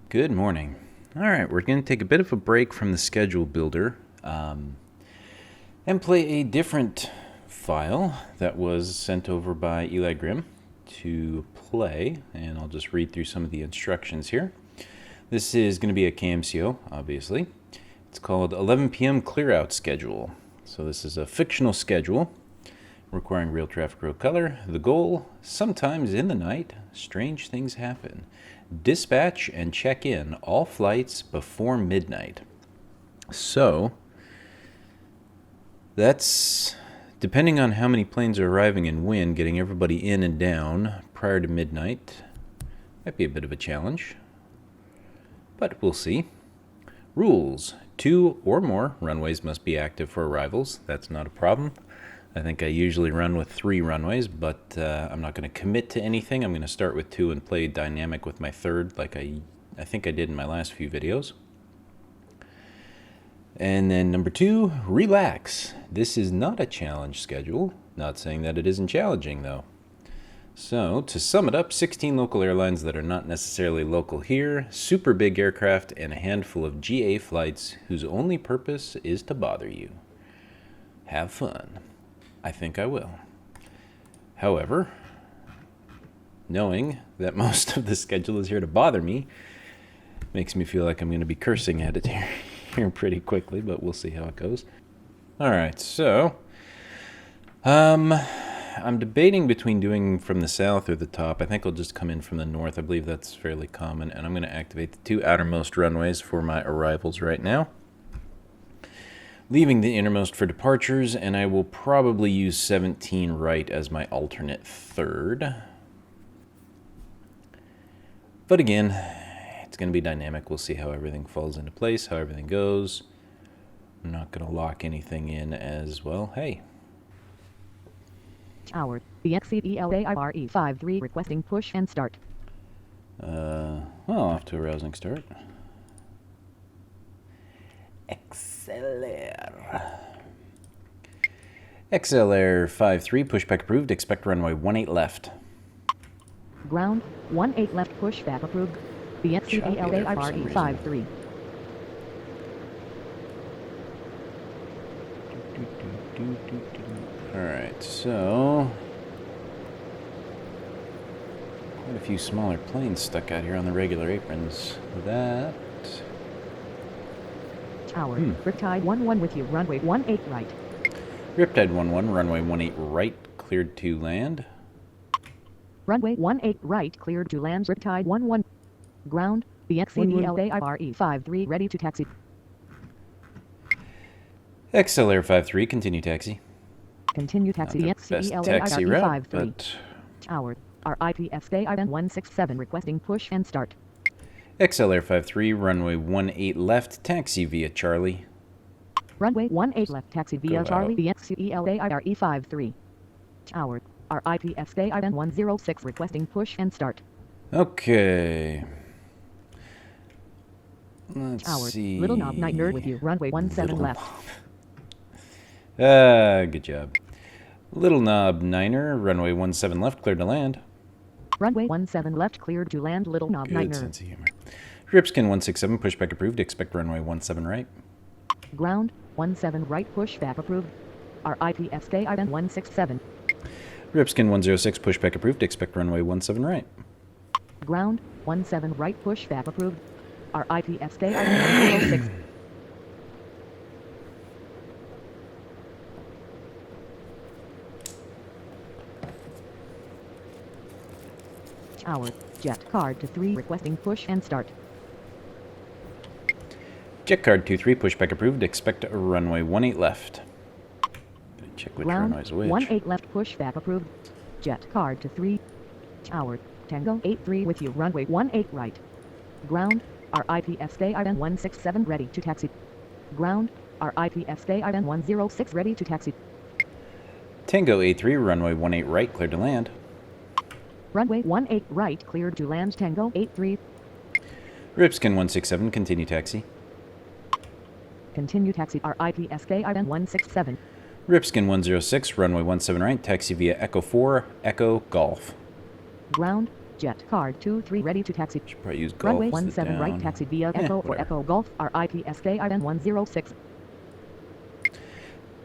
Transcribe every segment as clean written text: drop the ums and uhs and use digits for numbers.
Good morning. All right, we're going to take a bit of a break from the schedule builder and play a different file that was sent over by EliGrim to play, and I'll just read through some of the instructions here. This is going to be a KMCO, obviously. It's called 11 p.m. Clear Out Schedule. So this is a fictional schedule requiring real traffic, real color. The goal, sometimes in the night, strange things happen. Dispatch and check in all flights before midnight. So that's, depending on how many planes are arriving and when, getting everybody in and down prior to midnight might be a bit of a challenge, but we'll see. Rules: 2 or more runways must be active for arrivals. That's not a problem. I think I usually run with 3 runways, but I'm not going to commit to anything. I'm going to start with 2 and play dynamic with my third, like I think I did in my last few videos. And then number 2, relax. This is not a challenge schedule. Not saying that it isn't challenging, though. So, to sum it up, 16 local airlines that are not necessarily local here, super big aircraft, and a handful of GA flights whose only purpose is to bother you. Have fun. I think I will. However, knowing that most of the schedule is here to bother me makes me feel like I'm going to be cursing at it here pretty quickly, but we'll see how it goes. All right, so I'm debating between doing from the south or the top. I think I'll just come in from the north. I believe that's fairly common, and I'm going to activate the 2 outermost runways for my arrivals right now, leaving the innermost for departures, and I will probably use 17 right as my alternate third. But again, it's going to be dynamic. We'll see how everything falls into place, how everything goes. I'm not going to lock anything in as well. Hey. Tower, EliGrim 53 requesting push and start. Well, off to a rousing start. XLR 53, pushback approved. Expect runway 18 left. Ground, 18 left pushback approved. EliGrim 53. Alright, so quite a few smaller planes stuck out here on the regular aprons. That Tower, Riptide 11 with you, runway 18 right. Riptide 11, runway 18 right, cleared to land. Runway 18 right, cleared to land. Riptide 11. Ground, EliGrim 53 ready to taxi. XLR 53, continue taxi. Continue taxi. Not the best taxi route, 53. but Tower, RIPSKIN 167 requesting push and start. XLR 53, runway 18 left, taxi via Charlie. Runway 18 left, taxi via Go Charlie. out. EliGrim 53. Tower, RIPSKIN 106 requesting push and start. Okay. Let's Tower, see. Little Knob Night Nerd with you, runway 17 Little left. Good job. Little Knob Niner, runway 17 left, cleared to land. Runway 17 left, cleared to land. Little Knob Night Good Nerd. sense of humor. Ripskin 167, pushback approved. Expect runway 17 right. Ground, 17 right pushback approved. RIPSKIN 167. Ripskin 106, pushback approved. Expect runway 17 right. Ground, 17 right pushback approved. RIPSKIN 106. Tower, Jet Card to 3 requesting push and start. Jet card 23, pushback approved. Expect runway 18 left. Gonna check which Ground, runway's which. 18 left pushback approved. Jet Card to 3. Tower, Tango 83 with you, runway 18 right. Ground, RIPSKIN 167 ready to taxi. Ground, RIPSKIN 106 ready to taxi. Tango A3, runway 18 right, cleared to land. Runway 18 right, cleared to land. Tango 83. Ripskin 167, continue taxi. Continue taxi. RIPSKIN 167. Ripskin 106, runway 17 right, taxi via Echo 4, Echo Golf. Ground, Jet card 23 ready to taxi. Should probably use golf. Runway as the 17 right down. taxi via Echo for whatever. Echo Golf. RIPSK IN 106.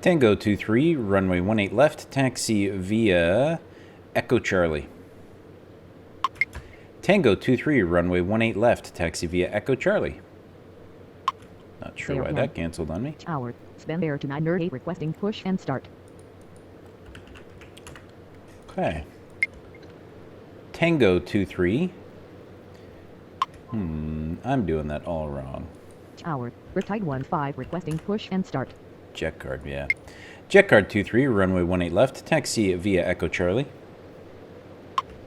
Tango 23, runway 18 left, taxi via Echo Charlie. Tango 23, runway 18 left, taxi via Echo Charlie. Not sure why that canceled on me. Tower, spend air to 908 requesting push and start. Okay. Tango 23. I'm doing that all wrong. Tower, Riptide 15 requesting push and start. Jet card, yeah. Jet card 23, runway 18 left, taxi via Echo Charlie.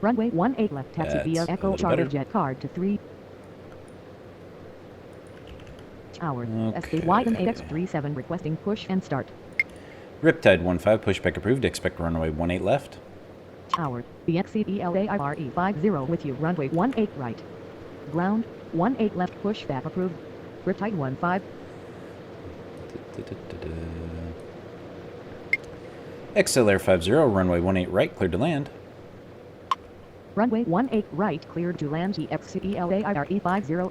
Runway 18 left taxi That's via a Echo little Charlie better. jet card to 3. Tower, Okay. SK Widen AX37 requesting push and start. Riptide 15, pushback approved, expect runway 18 left. Tower, BXCELAIRE50 with you, runway 18 right. Ground, 18 left pushback approved. Riptide 15. XLR 50, runway 18 right, cleared to land. Runway 18 right cleared to land GXCELAIRE50.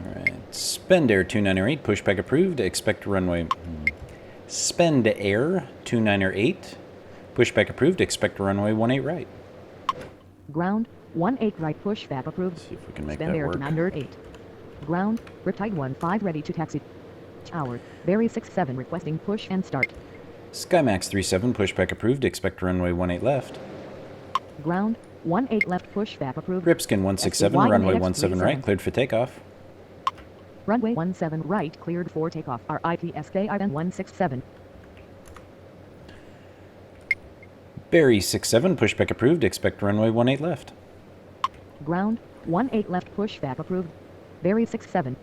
Alright, spend air 298, pushback approved, expect runway... Spend air 298, pushback approved, expect runway 18 right. Ground, 18 right pushback approved. See if we can make Spend that air work. to 908. Ground, Riptide 15 ready to taxi. Tower, Berry 67 requesting push and start. Skymax 37, pushback approved, expect runway 18 left. Ground, 18 left pushback approved. Ripskin 167, SKY runway AX 17 right, 37. cleared for takeoff. Runway 17 right cleared for takeoff. RIPSK IN 167. Berry 67, pushback approved, expect runway 18 left. Ground, 18 left pushback approved. Berry 67.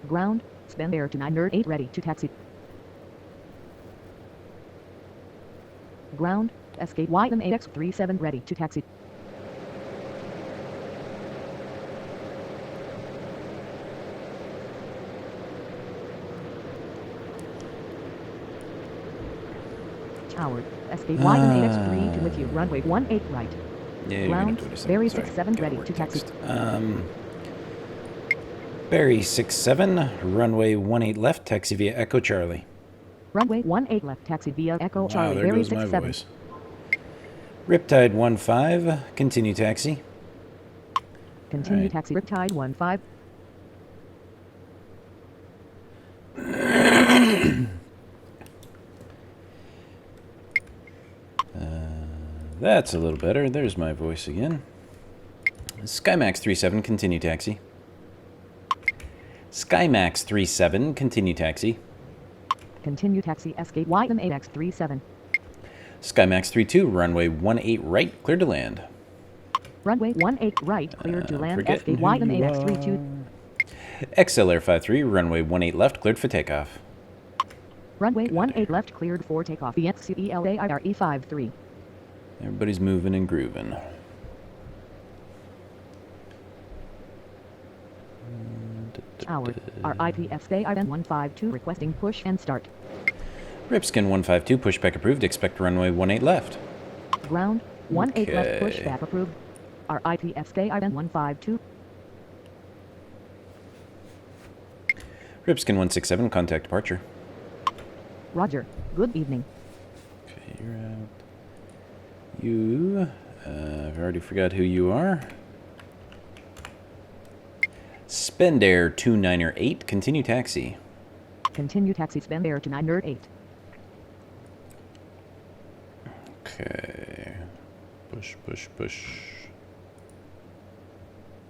Ground, spend air to 908 ready to taxi. Ground, SK Widen AX37 ready to taxi. Tower, SK Widen AX32 with you, runway 18 right. Yeah, you're Ground, gonna do this. Berry Sorry, 67 gotta ready work to taxi. text. Berry 67, runway 18 left, taxi via Echo Charlie. Runway 18 left taxi via Echo Wow, Charlie there Berry goes my 67. voice. Riptide 15, continue taxi. Continue Alright. taxi Riptide 15. That's a little better. There's my voice again. Skymax 37, continue taxi. Skymax 37, continue taxi. Continue taxi SK Widen AX37. Skymax 32, runway 18 right, cleared to land. Runway 18 right cleared to land SK Forgetting who Widen you AX32. XLR 53, runway 18 left, cleared for takeoff. Runway 18 left cleared for takeoff. BXCELAIRE53. Everybody's moving and grooving. Tower, RIPSK IN 152 requesting push and start. Ripskin 152, pushback approved, expect runway 18 left. Ground, 18 left Okay. pushback approved. RIPSK IN 152. Ripskin 167, contact departure. Roger. Good evening. Okay, you're out. You, I've already forgot who you are. Spend Air 298, continue taxi. Continue taxi spend air to 908. Okay. Push, push, push.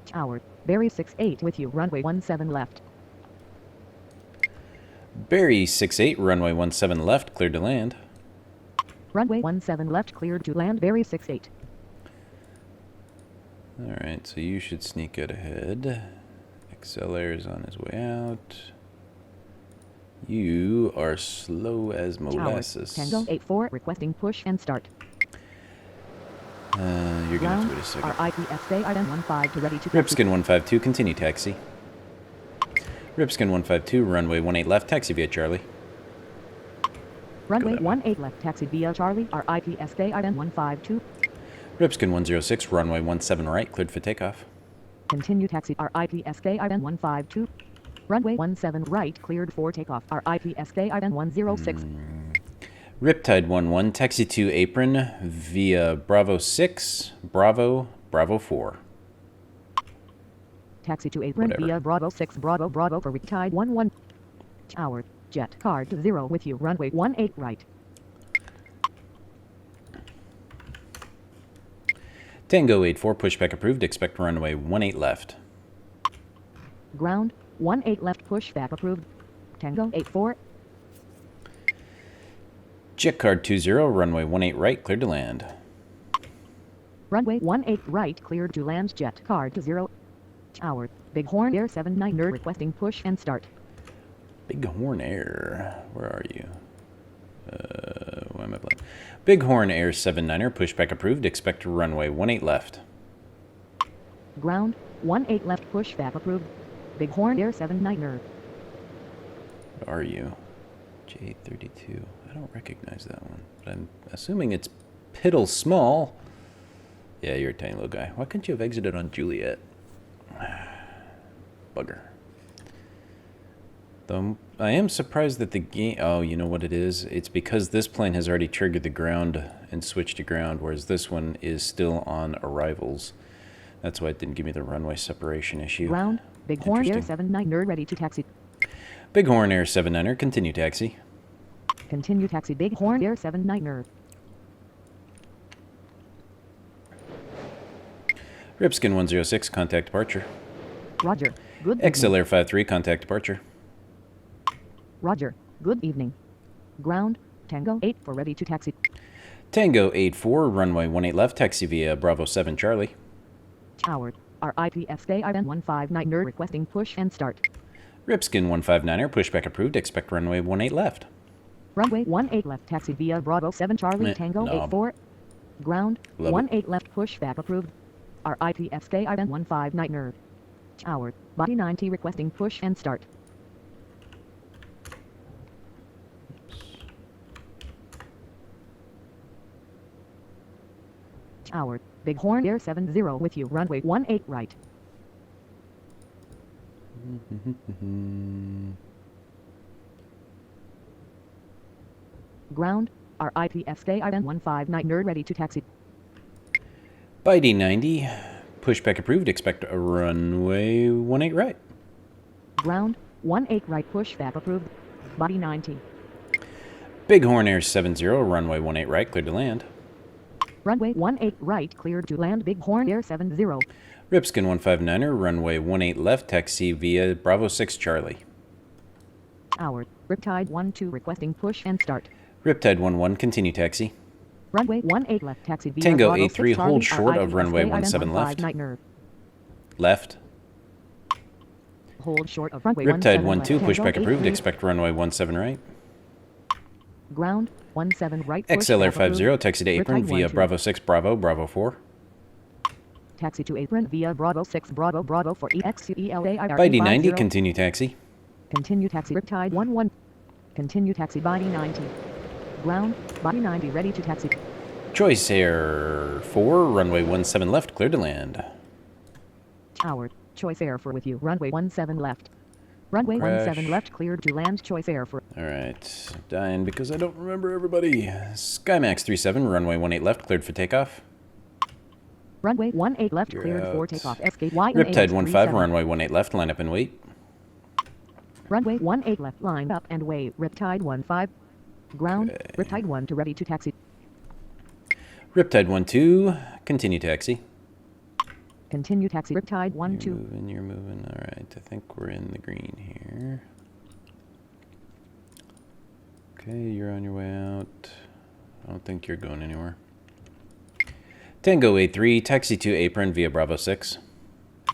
Tower, Berry 68 with you, runway 17 left. Berry 68, runway 17 left, cleared to land. Runway 17 left cleared to land, Berry 68. Alright, so you should sneak out ahead. XLR is on his way out. You are slow as Tower, molasses. Tango 84 requesting push and start. You're gonna have to wait a second. RIPSK item 15 to ready to taxi. Ripskin 152, continue taxi. Ripskin 152, runway 18 left, taxi via Charlie. Runway that way. 18 left taxi via Charlie, RIPSK item 152. Ripskin 106, runway 17 right, cleared for takeoff. Continue taxi RIPSKIN 152. Runway 17 right, cleared for takeoff. RIPSKIN 106. Riptide 11, taxi to apron via Bravo 6, Bravo, Bravo 4. Taxi to apron Whatever. via Bravo 6, Bravo, Bravo for Riptide 11. Tower, jet card to 0 with you, runway 18 right. Tango 84, pushback approved, expect runway 18 left. Ground, 18 left, pushback approved. Tango 84. Jet card 20, runway 18 right, cleared to land. Runway 18 right, cleared to land, jet card to 0. Tower, Bighorn Air 79er requesting push and start. Bighorn Air, where are you? Why am I playing? Bighorn Air 79er, pushback approved, expect runway 18 left. Ground, 18 left, pushback approved. Bighorn Air 79er. Where are you? J32. I don't recognize that one, but I'm assuming it's Piddle Small. Yeah, you're a tiny little guy. Why couldn't you have exited on Juliet? Bugger. Though I am surprised that the game... Oh, you know what it is? It's because this plane has already triggered the ground and switched to ground, whereas this one is still on arrivals. That's why it didn't give me the runway separation issue. Ground, Bighorn Air 79er ready to taxi. Bighorn Air 79er, continue taxi. Continue taxi Bighorn Air 79er. Ripskin 106, contact departure. Roger. Good evening. XLR 53, contact departure. Roger. Good evening. Ground, Tango 8 for ready to taxi. Tango 84, runway 18 left, taxi via Bravo 7 Charlie. Tower, RIPSKIN 159er requesting push and start. Ripskin 159er, pushback approved, expect runway 18 left. Runway 18 left, taxi via Bravo 7 Charlie, Tango knob. 84. Ground, Love 18 left, pushback approved. RIPSKIN 159er. Tower, body 90 requesting push and start. Tower, Bighorn Air 70 with you, runway 18 right. Ground, RIPSKIN 159er ready to taxi. Bitey 90, pushback approved, expect a runway 18 right. Ground, 18 right, pushback approved. Body 90. Bighorn Air 70, runway 18 right, cleared to land. Runway 18 right, cleared to land Bighorn Air 70. Ripskin 159er, runway 18 left, taxi via Bravo 6 Charlie. Tower, Riptide 12 requesting push and start. Riptide 11, continue taxi. Runway 18 left, taxi via Tango Bravo 83, 6 Charlie, hold short of runway RIPSKIN 17 left. 159er. Left. Hold short of runway Riptide 17 left, 12, Tango pushback approved, 83. expect runway 17 right. Ground, 17 right, XLR pushback 50, approved. taxi to apron Riptide via 12. Bravo 6 Bravo, Bravo 4. Taxi to apron via Bravo 6 Bravo Bravo for EXUELAIR. Bitey 90, continue taxi. Continue taxi Riptide 11. Continue taxi body 90. Ground, body 90 ready to taxi. Choice Air 4, runway 17 left, clear to land. Tower, Choice Air for with you, runway 17 left. Runway Crash. 17 left cleared to land, Choice Air for. Alright, I'm dying because I don't remember everybody. Skymax 37, runway 18 left, cleared for takeoff. Runway 18 left You're cleared for out. takeoff. SKY Riptide 15, runway 18 left, line up and wait. Runway 18 left, line up and wait. Riptide 15. Ground, Okay. Riptide 1 to ready to taxi. Riptide 12, continue taxi. Continue taxi Riptide You're 12. moving, you're moving. Alright, I think we're in the green here. Okay, you're on your way out. I don't think you're going anywhere. Tango 83, taxi to apron via Bravo 6.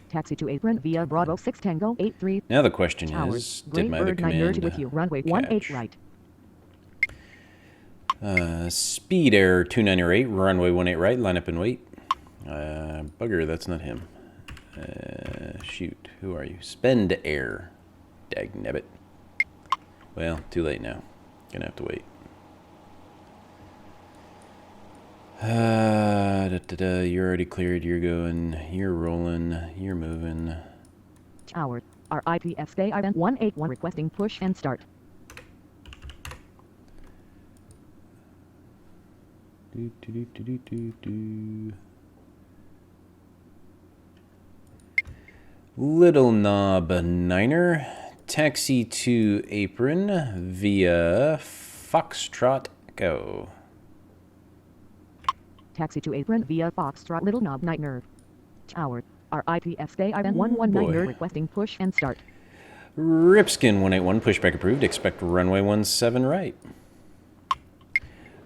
Taxi to apron via Bravo 6 Tango 83. Now the question Towers, is, Great did my other Bird 9 merge command with you, runway 18 catch? right. Speed Air 298, runway 18 right, line up and wait. Bugger, that's not him. Shoot, who are you? Spend Air. Dagnabbit. Well, too late now. Gonna have to wait. You're already cleared. You're going. You're rolling. You're moving. Tower. RIPS stay ident 181 requesting push and start. Little Knob Niner. Taxi to apron via Foxtrot Echo. Taxi to apron via Foxtrot Little Knob Niner. Tower. RIPS stay ident 119 requesting push and start. Ripskin 181 pushback approved. Expect runway 17 right.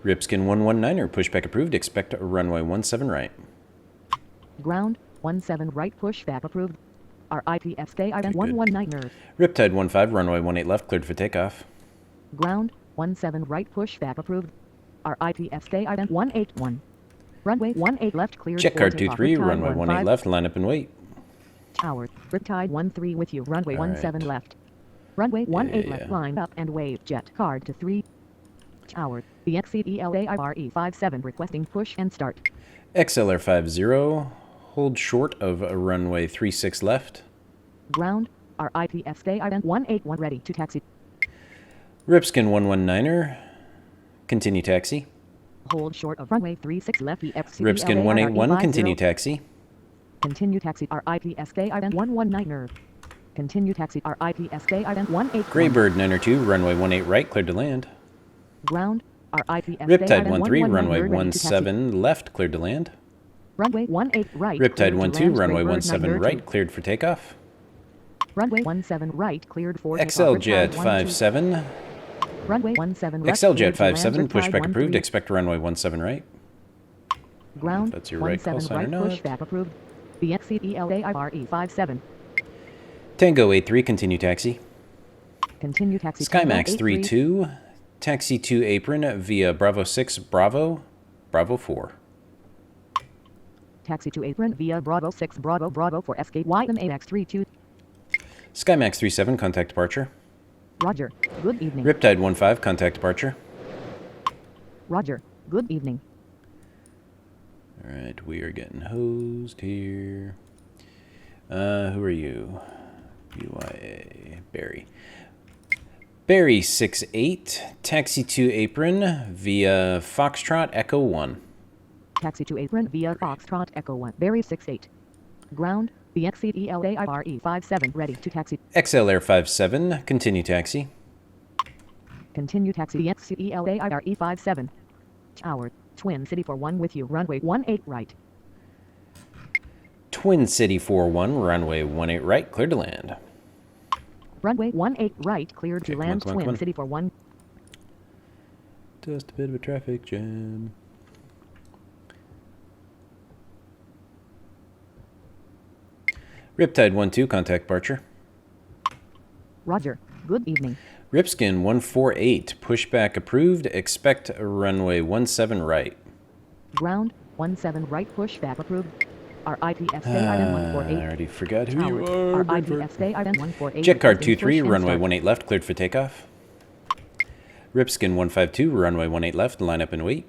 Ripskin 119er pushback approved. Expect runway 17 right. Ground 17 right pushback approved. RIPS stay ident 119er. Riptide 15 runway 18 left cleared for takeoff. Ground 17 right pushback approved. RIPS stay ident 181. Runway 18 left cleared. Check card 23 runway 18 left. Line up and wait. Tower. Riptide 13 with you. Runway 17 left. Runway 18 left. Line up and wave. Jet card to 3. Tower. The XCELAIRE57 requesting push and start. XLR 50. Hold short of runway 36 left. Ground. RIPS stay ident 181 ready to taxi. Ripskin 119er. Continue taxi. Hold short of runway 36 left. Ripskin 181. Continue taxi. Continue taxi. RIPS stay ident 119er. Continue taxi. RIPS stay ident 181. Graybird 902 runway 18 right cleared to land. Ground. RIPS Riptide 13 runway 17 left cleared to land. Runway 18 right. Riptide 12 runway 17 right cleared for takeoff. Runway 17 right cleared for XL takeoff. Jet 57. Runway 17 left. XL Jet cleared to 57 land. pushback Riptide approved. 13. Expect runway 17 right. Ground. That's your right call 17 sign or right not. pushback approved. The XCELAIRE57. Tango 83 continue taxi. Continue taxi. Skymax 32. Taxi to apron via Bravo 6 Bravo 4. Taxi to apron via Bravo 6 Bravo for SKYM AX32. Skymax 37 contact departure. Roger. Good evening. Riptide 15 contact departure. Roger. Good evening. Alright, we are getting hosed here. Who are you? BYA. Barry. Barry 68. Taxi to apron via Foxtrot Echo 1. Taxi to apron via Foxtrot Echo 1. Barry 68. Ground. The XCELAIRE57 ready to taxi. XLR 57 continue taxi. Continue taxi. The XCELAIRE57. Tower. Twin City 41 with you. Runway 18 right. Twin City 41 runway 18 right cleared to land. Runway 18 right cleared to Okay, land. come on. Twin City 41. Just a bit of a traffic jam. Riptide 12 contact departure. Roger. Good evening. Ripskin 148 pushback approved. Expect runway 17 right. Ground. 17 right pushback approved. RIPS stay item I 148. already forgot who Tower. you are. RIPS stay item 148. Jet card requesting 23 push and runway start. 18 left cleared for takeoff. Ripskin 152 runway 18 left line up and wait.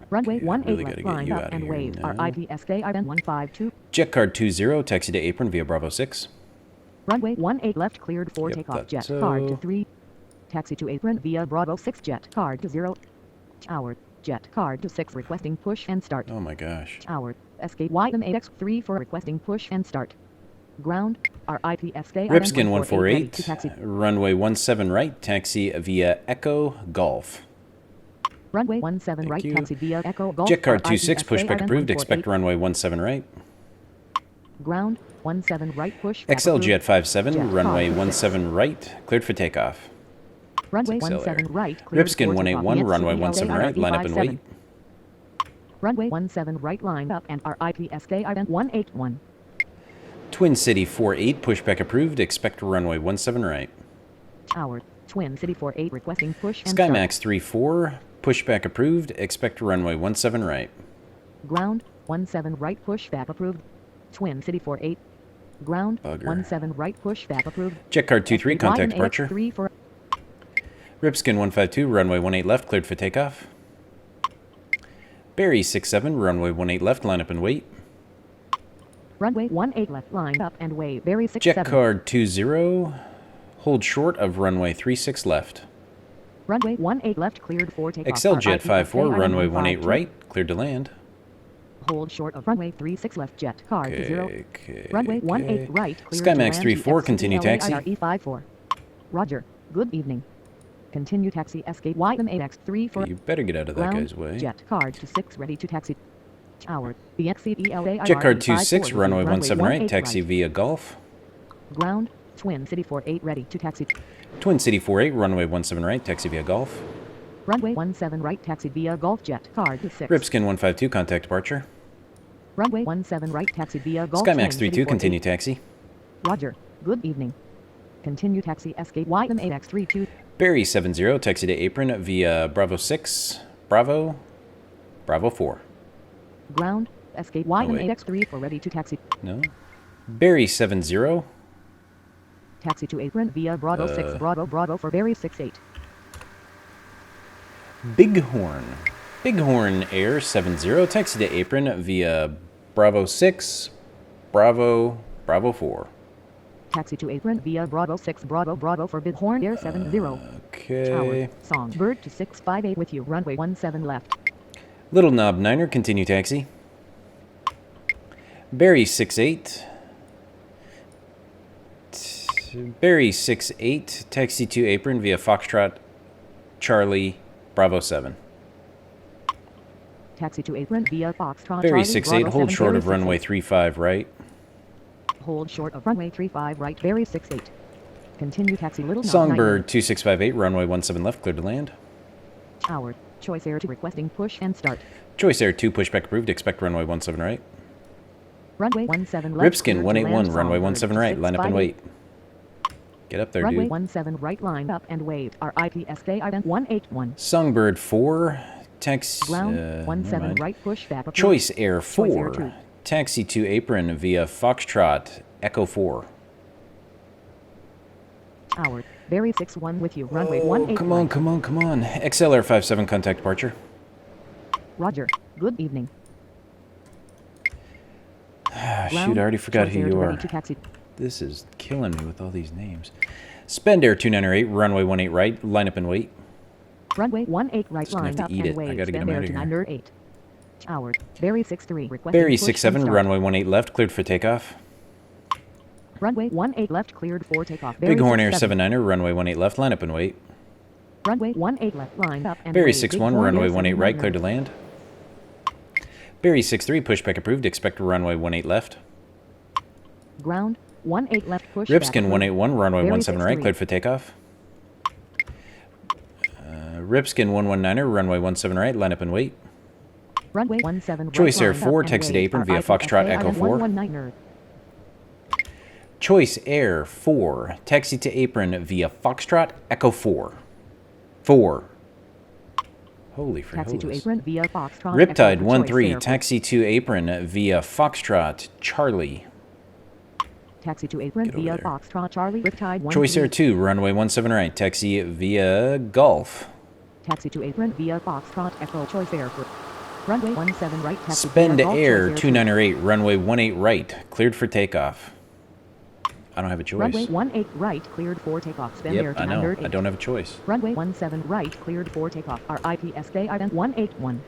Runway Okay, 18 really left gotta get line you up outta and here wave. now. RIPS stay item 152. Jet card 20 taxi to apron via Bravo 6. Runway 18 left cleared for Yep, takeoff. that's Jet so. card to 3. Taxi to apron via Bravo 6. Jet card to 0. Tower. Jet card to 6 requesting push and start. Oh my gosh. Tower. SKYM AX3 for requesting push and start. Ground. RIPS stay item Ripskin 148 ready to 148 taxi. runway 17 right taxi via Echo Golf. Runway 17 Thank right you. taxi via Echo Golf. Jet card RIPS 26 stay pushback item approved. Expect 148. runway 17 right. Ground. 17 right push. XL Jet 57 Jet runway card 6. 17 right cleared for takeoff. Runway XLR. 17 right cleared Ripskin for 181 takeoff. runway EXCELAIRE 17 right line up and wait. Runway 17 right line up and RIPS stay item 181. Twin City 48 pushback approved. Expect runway 17 right. Tower. Twin City 48 requesting push and start. Skymax 34 pushback approved. Expect runway 17 right. Ground. 17 right pushback approved. Twin City 48. Ground. Bugger. 17 right pushback approved. Jet card 23 contact SKYM departure. AX3 for Ripskin 152 runway 18 left cleared for takeoff. Barry 67, runway 18 left, line up and wait. Runway 18 left, line up and wait. Barry Jet 67. card 20, hold short of runway 36 left. Runway 18 left, cleared for takeoff. Excel Jet RIPSK 54, runway 18 152. right, cleared to land. Hold short of runway 36 left, jet card to 0. Okay, Runway 18 right, cleared to Skymax land. 34, continue taxi. E54. Roger. Good evening. Continue taxi escape YMAX 34. You better get out of that Ground, guy's way. Jet card to 6, ready to taxi. Tower. BXCELA. Jet card 26, runway 17 right, taxi right. via Gulf. Ground. Twin City 48, ready to taxi. Twin City 48, runway 17 right, taxi via Gulf. Runway 17 right, taxi via Gulf. Jet card to 6. Ripskin 152, contact departure. Runway 17 right, taxi via Gulf. Skymax Twin 32, City continue 48. taxi. Roger. Good evening. Continue taxi escape YMAX 32. Barry 70, taxi to apron via Bravo 6, Bravo 4. Ground. Escape wait. YMAX 34, ready to taxi. No. Barry 70, Taxi to apron via Bravo 6, Bravo for Barry 68. Bighorn Air 70, taxi to apron via Bravo 6, Bravo 4. Taxi to apron via Bravo 6, Bravo for Bighorn Air 70. Okay. Tower. Songbird to 658 with you. Runway 17 left. Little Knob Niner, continue taxi. Barry 68. Barry 68, taxi to apron via Foxtrot, Charlie, Bravo 7. Taxi to apron via Foxtrot. Barry Charlie, 68, Bravo hold 7, short Barry of runway 68. 35 right. Hold short of runway 35 right. Barry 68. Continue taxi Little Knob Songbird 2658, runway 17 left, clear to land. Tower. Choice Air to requesting push and start. Choice Air 2, pushback approved, expect runway 17 right. Runway 17 left. Ripskin cleared to 181, land. runway Songbird 17 to right, line up and 658. wait. Get up there, Runway dude. 17 right, line up and wave. RIPSK ident 181. Songbird 4, taxi... Ground. never 17 mind. right, push back. Approved. Choice Air Choice Air 4, 2. taxi to apron via Foxtrot, Echo 4. Tower. Barry 61 with you. Runway Oh, 18 come on, right. come on, come on. XLR 57, contact departure. Roger. Good evening. Shoot, I already forgot Choice who Air you to are. ready to taxi. This is killing me with all these names. Spend Air 298, runway 18 right, line up and wait. Runway 18 right, Just gonna have line to up eat and it. I wave. gotta get Spend him Air outta to here. 908. Tower. Barry 63 requesting Barry push and 67, start. runway 18 left, cleared for takeoff. Runway 18 left, cleared for takeoff. Barry Bighorn Air 67. 79er, runway 18 left, line up and wait. Runway 18 left, line up and Barry wave. 61, Bighorn runway Air 18 right, 79er. cleared to land. Barry 63, pushback approved, expect runway 18 left. Ground. 18 left, push Ripskin back. 181, runway Barry 17 right, 63. cleared for takeoff. Ripskin 119er, runway 17 right, line up and wait. Runway 17 right, Choice Air lined 4, up and taxi to wave. apron via RIPSK Foxtrot Echo ident 4. 119er. Choice Air 4, taxi to apron via Foxtrot Echo 4. 4. Holy Taxi to frijoles. apron via Foxtrot. Riptide Echo 13, Choice Air. taxi to apron via Foxtrot Charlie. Taxi to apron Get over via there. Foxtrot Charlie. Riptide 13. Choice Air 2, runway 17 right, taxi via Gulf. Taxi to apron via Foxtrot Echo Choice Air. Runway 17 right. Taxi Spend via Gulf, Air Choice 298, runway 18 right, cleared for takeoff. I don't have a choice. Runway 18 right, cleared for takeoff. Spend Air Yep, to I know. 908. I don't have a choice. Runway 17 right, cleared for takeoff. RIPSK ident 181.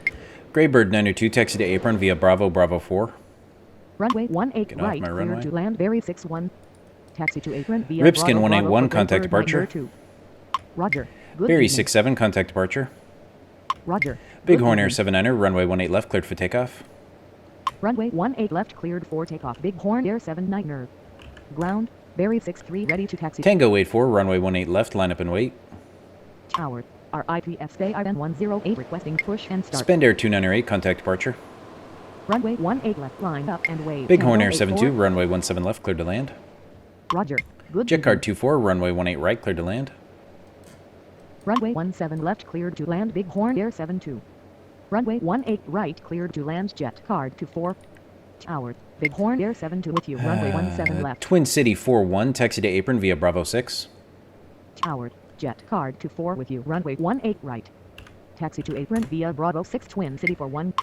Graybird 902, taxi to apron via Bravo 4. Runway 18 Get off right, my cleared runway. to land. Barry 61. Taxi to apron via Ripskin Bravo 181, for contact Graybird departure. 902. Roger. Good Barry evening. 67, contact departure. Roger. Bighorn Good Air evening. 79er, runway 18 left, cleared for takeoff. Runway 18 left, cleared for takeoff. Bighorn Air 79er. Ground. Barry 63 ready to taxi. Tango 84, runway 18 left, line up and wait. Tower. RIPSK ident 108 requesting push and start. Spend Air 298, contact departure. Runway 18 left, line up and wave. Bighorn Tango Air 72, 84. runway 17 left, cleared to land. Roger. Good Jet card evening. 24, runway 18 right, cleared to land. Runway 17 left, cleared to land. Bighorn Air 72. Runway 18 right, cleared to land. Jet card 24. Tower. Bighorn Air 72 with you. Runway 17 left. Twin City 41, taxi to apron via Bravo 6. Tower. Jet card 24 with you. Runway 18 right. Taxi to apron via Bravo 6 Twin City 41.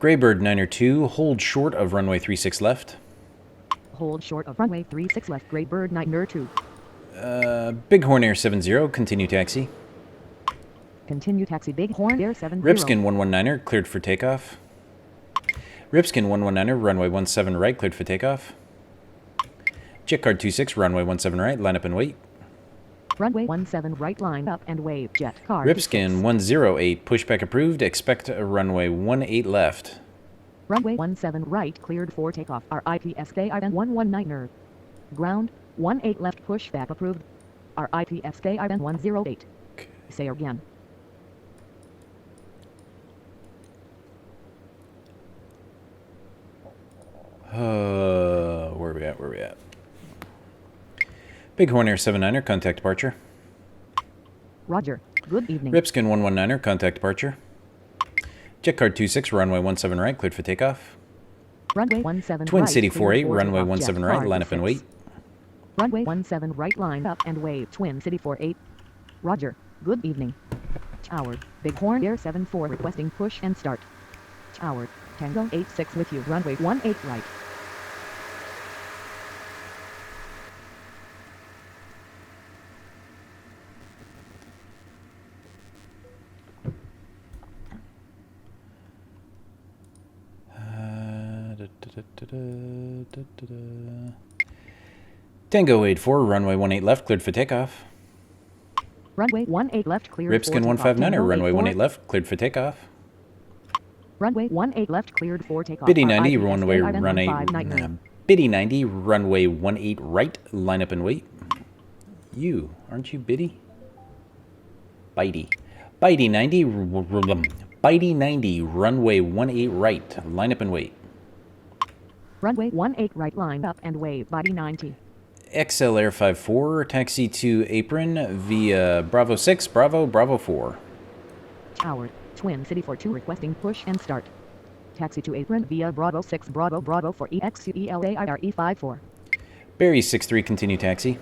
Graybird 902, hold short of runway 36 left. Hold short of runway 36 left. Graybird 902. Bighorn Air 70, continue taxi. Continue taxi. Bighorn Air 70. Ripskin 119er, cleared for takeoff. Ripskin 119er, runway 17 right, cleared for takeoff. Jetcard 26, runway 17 right, line up and wait. Runway 17 right, line up and wave. Jetcard Ripskin 108, pushback approved, expect a runway 18 left. Runway 17 right, cleared for takeoff. RIPSK IN 119er. Ground 18 left, pushback approved. RIPSK IN 108. Okay. Say again. Where are we at? Bighorn Air 79er, contact departure. Roger. Good evening. Ripskin 119er, contact departure. Jetcard 26, runway 17 right, cleared for takeoff. Runway 17 Twin right, City cleared 48, for runway takeoff. 17 right, Jetcard line up and 26. wait. Runway 17 right, line up and wave. Twin City 48. Roger. Good evening. Tower. Bighorn Air 74 requesting push and start. Tower. Tango 86 with you. Runway 18 right. Tango 84, runway 18 left, cleared for takeoff. Runway 18 left, cleared Ripskin for takeoff. 159er, Tango runway 84. 18 left, cleared for takeoff. Runway 18 left, cleared for takeoff. Biddy 90, RIPSK runway IN run 159er. Biddy 90, runway 18 right, line up and wait. You, aren't you Biddy? Bitey. Bitey 90, Bitey 90, runway 18 right, line up and wait. Runway 18 right, line up and wave. Body 90. XL Air 54, taxi to apron via Bravo 6, Bravo 4. Tower. Twin City 42 requesting push and start. Taxi to apron via Bravo 6, Bravo 4 EXUELAIRE54. Barry 63, continue taxi.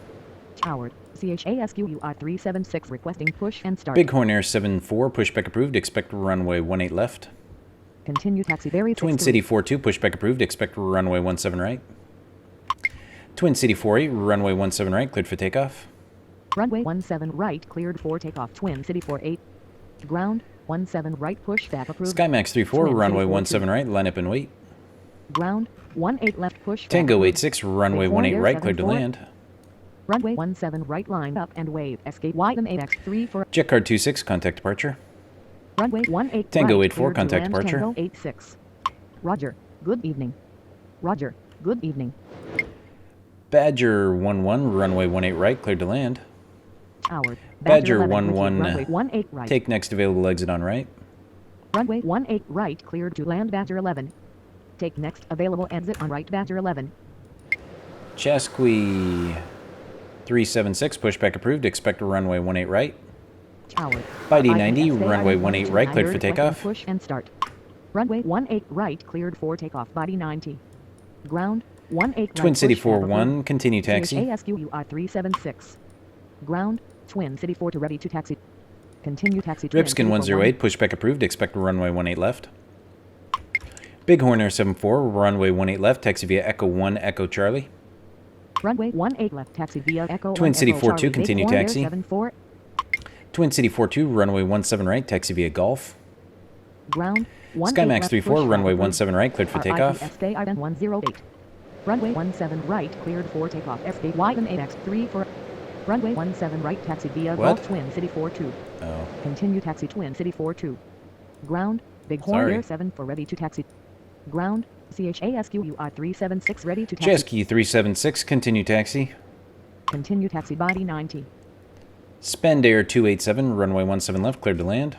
Tower. CHASQUR 376 requesting push and start. Bighorn Air 74, pushback approved, expect runway 18 left. Continue taxi. Barry Twin 63. City 42, pushback approved, expect runway 17 right. Twin City 48, runway 17 right, cleared for takeoff. Runway 17 right, cleared for takeoff. Twin City 48. Ground 17 right, pushback approved. Skymax 34, Twin runway City 42. 17 right, line up and wait. Ground 18 left, push. Tango 86, runway Bighorn 18 Air right, cleared to 74. land. Runway 17 right, line up and wave. Escape YMAX 3 for Jetcard 26, contact departure. runway 18 Tango right, 84, cleared to contact land. departure. Tango 86. Roger. Good evening. Roger. Good evening. Badger 11, runway 18 right, cleared to land. Tower. Badger 11 with you. 11, Runway 18 right. take next available exit on right. Runway 18 right, cleared to land. Badger 11. Take next available exit on right. Badger 11. Chasqui 376, pushback approved, expect a runway 18 right. Tower. Bitey 90, IPSK runway IN 18 right, cleared for 129er, takeoff. Push and start. Runway 18 right, cleared for takeoff. Body 90. Ground 18 right. Twin City push, 41, continue taxi. ASQUR 376. Ground Twin City 4 to ready to taxi. Continue taxi. Twin City Ripskin 108, pushback approved, expect runway 18 left. Bighorn Air 74, runway 18 left, taxi via Echo 1, Echo Charlie. Runway 18 left, taxi via Echo 1, Twin City Echo 42, Charlie. continue Bighorn Air taxi. 74. Twin City 42, runway 17 right, taxi via Golf. Ground 18 Skymax left, 34, push, runway approved. 17 right, cleared for takeoff. RIPSK IN 108. Runway 17 right, cleared for takeoff. SKYMAX 3 for runway 17 right, taxi via What? Golf Twin City 42. Oh, Continue taxi Twin City 42. Ground Bighorn Sorry. Air 7 for ready to taxi. Ground CHASQUR 376 ready to taxi. Chesky 376, continue taxi. Continue taxi. Body 90. Spend Air 287, runway 17 left, cleared to land.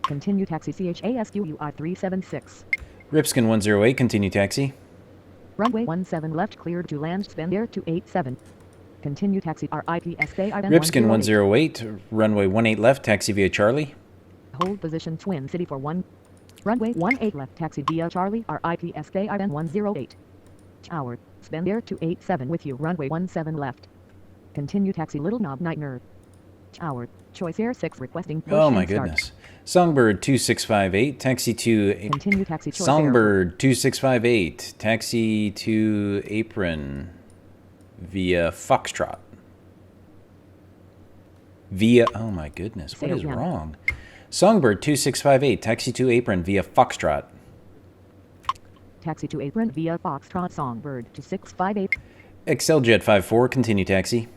Continue taxi. CHASQUR 376. Ripskin 108, continue taxi. Runway 17 left, cleared to land. Spend Air 287. Continue taxi. RIPSK IN Ripskin 108. 108, runway 18 left, taxi via Charlie. Hold position Twin City for 1. Runway 18 left, taxi via Charlie. RIPSK IN 108. Tower. Spend Air 287 with you. Runway 17 left. Continue taxi Little Knob Nightmare. Tower. Choice Air 6 requesting push Oh my and start. goodness. Songbird 2658, taxi to Continue taxi choice Songbird 2658, taxi to apron via Foxtrot. Oh my goodness, what is wrong? Songbird 2658, taxi to apron via Foxtrot. Taxi to apron via Foxtrot Songbird 2658. XLJet 54, continue taxi.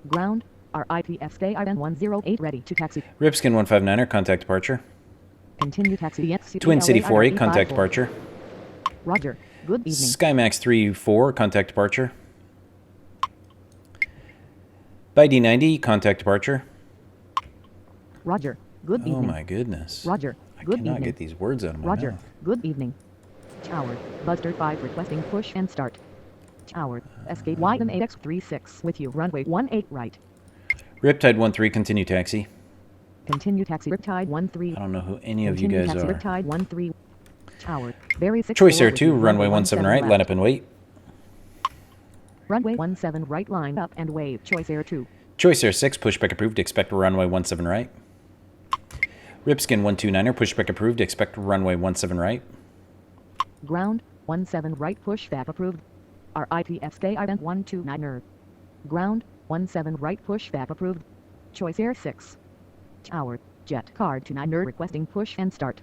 Ground, RIPS stay IN 108 ready to taxi. Ripskin 159er, contact departure. Continue taxi Twin City 48, contact departure. Roger, good evening. SkyMax 34, contact departure. By D90, contact departure. Roger, good evening. Oh my goodness. Roger, I good cannot evening. get these words out of my Roger, mouth. good evening. Tower, Buster 5 requesting push and start. Tower, Escape Wyden AX36 with you, runway 18 right. Riptide 13, continue taxi. Continue taxi Riptide 13. I don't know who any of you Continue guys taxi are. Riptide 13. Tower, Berry 6. Choice Air 2, runway 17 right, line up and wait. Runway 17 right, line up and wave. Choice Air 2. Choice Air 6, pushback approved, expect runway 17 right. Ripskin 129er, pushback approved, expect runway 17 right. Ground, 17 right, pushback approved. RIPS stay ident 129er. Ground, 17 right, pushback approved. Choice Air 6. Tower, Jet Card 29er requesting push and start.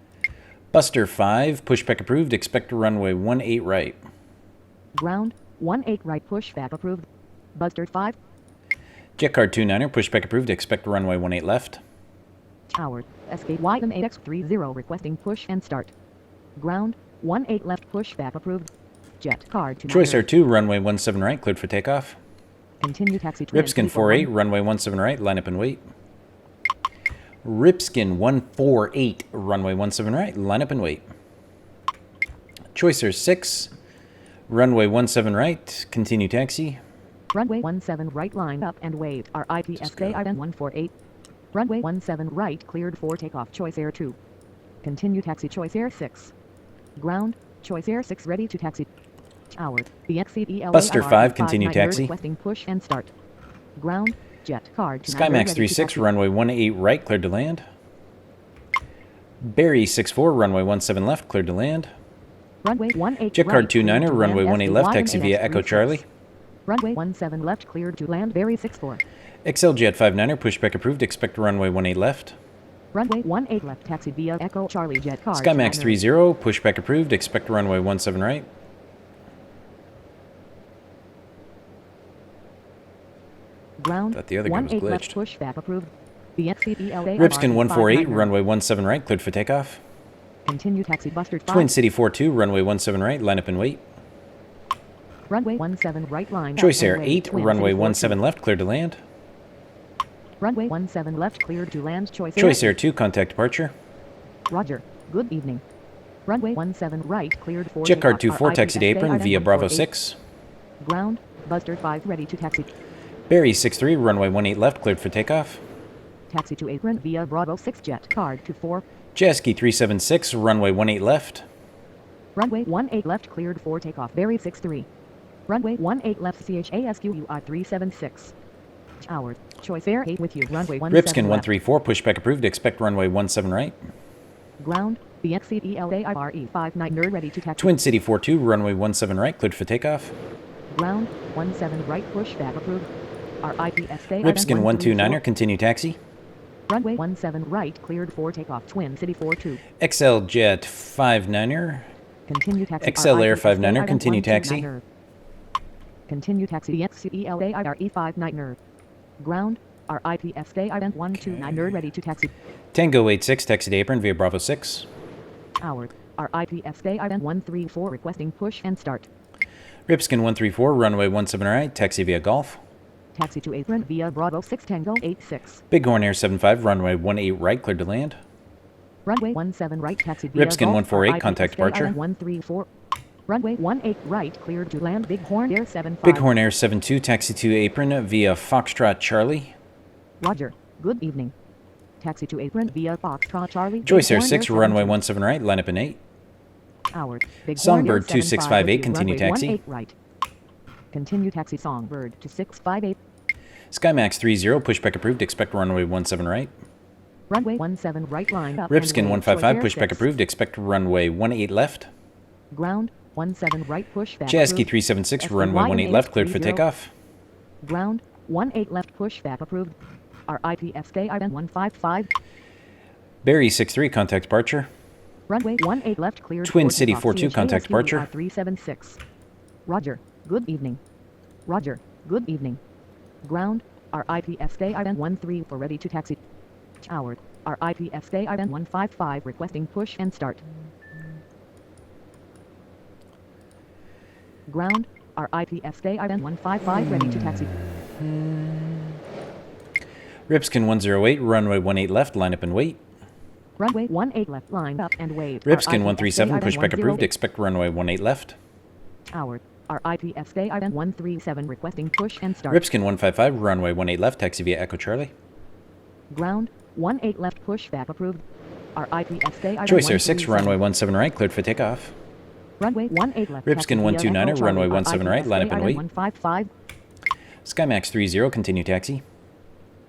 Buster 5, pushback approved, expect runway 18 right. Ground, 18 right, pushback approved. Buster 5. Jetcard 29er, pushback approved, expect runway 18 left. Tower, Escape Wyden AX30 requesting push and start. Ground, 18 left, pushback approved. Jet Card 29er. Choice Air 2, runway 17 right, cleared for takeoff. Continue taxi Twin Ripskin City 48, runway 17 right, line up and wait. Ripskin 148, runway 17 right, line up and wait. Choice Air 6, runway 17 right, continue taxi. Runway 17 right, line up and wave. RIPS stay ident 148. Runway 17 right, cleared for takeoff. Choice Air 2. Continue taxi Choice Air 6. Ground, Choice Air 6 ready to taxi. Tower, BXCELA Buster 5, continue taxi. Requesting push and start. Ground, Jet Card 29er SkyMax ready to 36, taxi. runway 18 right, cleared to land. Barry 64, runway 17 left, cleared to land. Runway 18 Jetcard right, 29er, cleared to runway land. 18 left, SBY taxi via Echo 36. Charlie. Runway 17 left, cleared to land. Barry 64. XLJet 59er, pushback approved, expect runway 18 left. Runway 18 left, taxi via Echo Charlie Jet Card. SkyMax 29er. 30, pushback approved, expect runway 17 right. Ground, Thought the other guy was 18 left, glitched. pushback approved. BXCELA Ripskin 148, runway 17 right, cleared for takeoff. Continue taxi Buster 5. Twin City 42, runway 17 right, line up and wait. Runway 17 right, line Choice up and Air wave. 8, Twin runway City 42. 17 left, cleared to land. Runway 17 left, cleared to land. Choice Air 2, contact departure. Roger, good evening. Runway 17 right, cleared for Jetcard takeoff. 24, taxi to RIPS apron stay via ident Bravo 148. 6. Ground, Buster 5 ready to taxi. Barry 63, runway 18 left, cleared for takeoff. Taxi to apron via Bravo 6 Jet Card 24. Jasky 376, runway 18 left. Runway 18 left, cleared for takeoff. Barry 63. Runway 18 left, CHASQUR 376. Tower, Choice Air 8 with you. Runway 17 Ripskin left. 134, pushback approved, expect runway 17 right. Ground, BXCELA 59er ready to taxi. Twin City 42, runway 17 right, cleared for takeoff. Ground, 17 right, pushback approved. RIPS stay Ripskin ident 129er, continue taxi. Runway 17 right, cleared for takeoff. Twin City 42. XLJet 59er. Continue taxi. XL Air RIPS 59er, ident continue taxi. 129er. Continue taxi BXCELA 59er. Ground, RIPS stay ident 129er ready to taxi. Tango 86, taxi to apron via Bravo 6. Tower, RIPS stay ident 134 requesting push and start. Ripskin 134, runway 17 right, taxi via Golf. Taxi to apron via Bravo 6 Tango 86. Bighorn Air 75, runway 18 right, cleared to land. Runway 17 right, taxi via Ripskin Golf, 148, RIPS contact stay ident departure. 134. Runway 18 right, cleared to land. Bighorn Air 75. Bighorn Air 72, taxi to apron via Foxtrot Charlie. Roger, good evening. Taxi to apron via Foxtrot Charlie. Choice Air Bighorn 6, 72. runway 17 right, line up in 8. Tower, Bighorn Songbird Air 75 2658, with you. continue Runway taxi. 18 right. Continue taxi Songbird to 658. SkyMax 30, pushback approved, expect runway 17 right. Runway 17 right line up Ripskin and wave. 155, Choice pushback 6. approved. Expect runway 18 left. Ground 17 right pushback Chasqui approved. 376, SKY runway 18 left, cleared for 30. takeoff. Ground 18 left pushback approved. RIP SKY 155. Barry 63, contact departure. Runway 18 left cleared. Twin for City takeoff. 42, contact departure. 376. Roger. Good evening. Roger. Good evening. Ground RIP SKY 13 for ready to taxi. Tower RIP SKY 155 requesting push and start. Ground RIP SKY 155 ready to taxi. Ripskin 108, runway 18 left, line up and wait. Runway 18 left line up and wave. Ripskin RIP 137, SKY pushback approved. 108. Expect runway 18 left. Tower RIP SKY 137 requesting push and start. Ripskin 155, runway 18 left, taxi via Echo Charlie. Ground 18 left pushback approved. RIP SKY Choice Air 6, 137. runway 17 right, cleared for takeoff. Runway 18 left. Ripskin 129er, runway 17 right, line up and wait. 155. Skymax 30, continue taxi.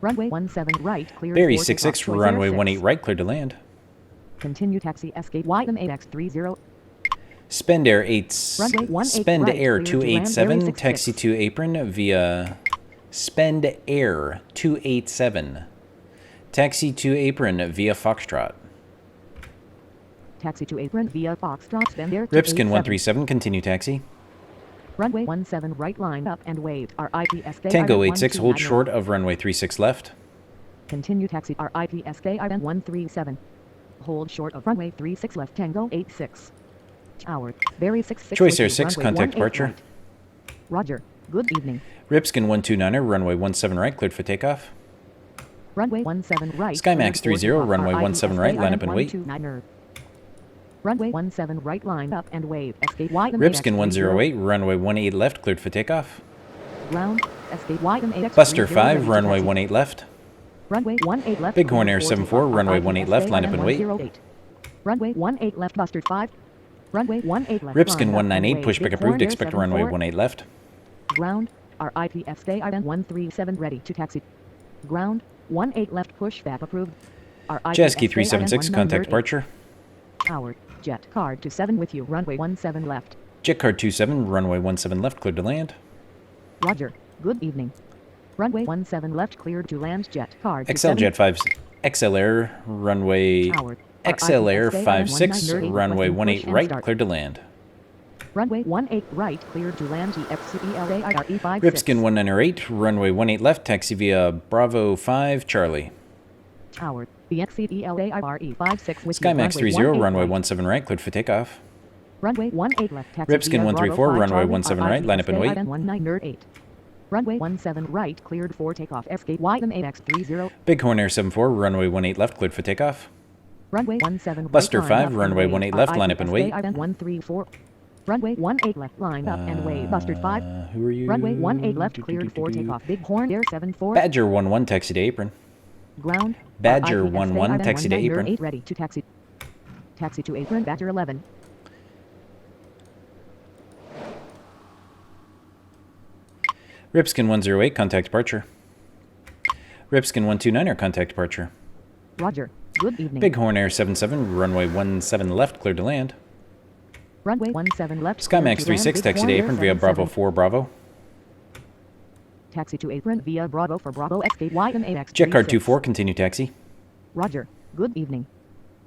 Runway 17 right cleared. Barry for 66, takeoff. Choice runway Air 6. 18 right, cleared to land. Continue taxi SKY AX 30. Spend Air 8, Runway 18 Spend right, Air cleared to land. 287, Barry taxi 66. to apron via Spend Air 287. Taxi to apron via Foxtrot. Taxi to apron via Foxtrot. Spend Air Ripskin 287. 137, continue taxi. Runway 17 right line up and wave. RIP SKY Tango 86, hold 129. short of runway 36 left. Continue taxi RIP SKY 137. Hold short of runway 36 left. Tango 86. Tower Barry 66. Choice Air with you, 6, runway contact 18 departure. right. Roger. Good evening. Ripskin 129er, runway 17 right, cleared for takeoff. Runway 17 right. Skymax cleared for 30, takeoff. runway RIP 17 right, line up and wait. 129er. Runway 17 right line up and wave. SKY Ripskin 108, runway 18 left, cleared for takeoff. Ground SKY Buster 5, runway 18 left. Runway 18 left. Bighorn Air cleared for 74, takeoff. runway RIP 18 left, line up and wait. 108. Runway 18 left. Buster 5. Runway 18 left. Ripskin line up and 198, wave. pushback Bighorn approved, Air expect 74. runway 18 left. Ground RIP SKY 137 ready to taxi. Ground 18 left pushback approved. RIP Chasqui SKY 376, contact 198. departure. Tower jet card 27 with you. Runway 17 left. Jet card 27, runway 17 left, cleared to land. Roger. Good evening. Runway 17 left cleared to land. Jet card XL 27. Jet 5, XL Air, runway Tower XL Air SKY 56, 190, runway requesting 18 push and right, start. cleared to land. Runway 18 right cleared to land. GFCELAIRE 56. Ripskin 198, runway 18 left, taxi via Bravo 5, Charlie. Tower BXCELAIRE 56 with you. Skymax 30, 18 runway right. 17 right, cleared for takeoff. Runway 18 left. Taxi Ripskin via 134, Bravo 5 runway Charlie. 17 right, line up and wait. 1908. Runway 17 right cleared for takeoff. SKY AX 30. Bighorn Air 74, runway 18 left, cleared for takeoff. Runway 17 Buster right line 5, up and runway wave. 18 left, line up and wait. SKY 134. Runway 18 left line up and wave. Buster 5. Who are you? Runway 18 left cleared for takeoff. Bighorn Air 74. Badger 11, taxi to apron. Ground. Badger RIP 11, taxi to 1908 apron. ready to taxi. Taxi to apron. Badger 11. Ripskin 108, contact departure. Ripskin 129er, contact departure. Roger. Good evening. Bighorn Air 77, runway 17 left, cleared to land. Runway 17 left. Skymax cleared to 36, land. taxi to Bighorn Air apron via 77. Bravo 4, Bravo. Taxi to apron via Bravo for Bravo. SKY AX Jet card 36. 24, continue taxi. Roger. Good evening.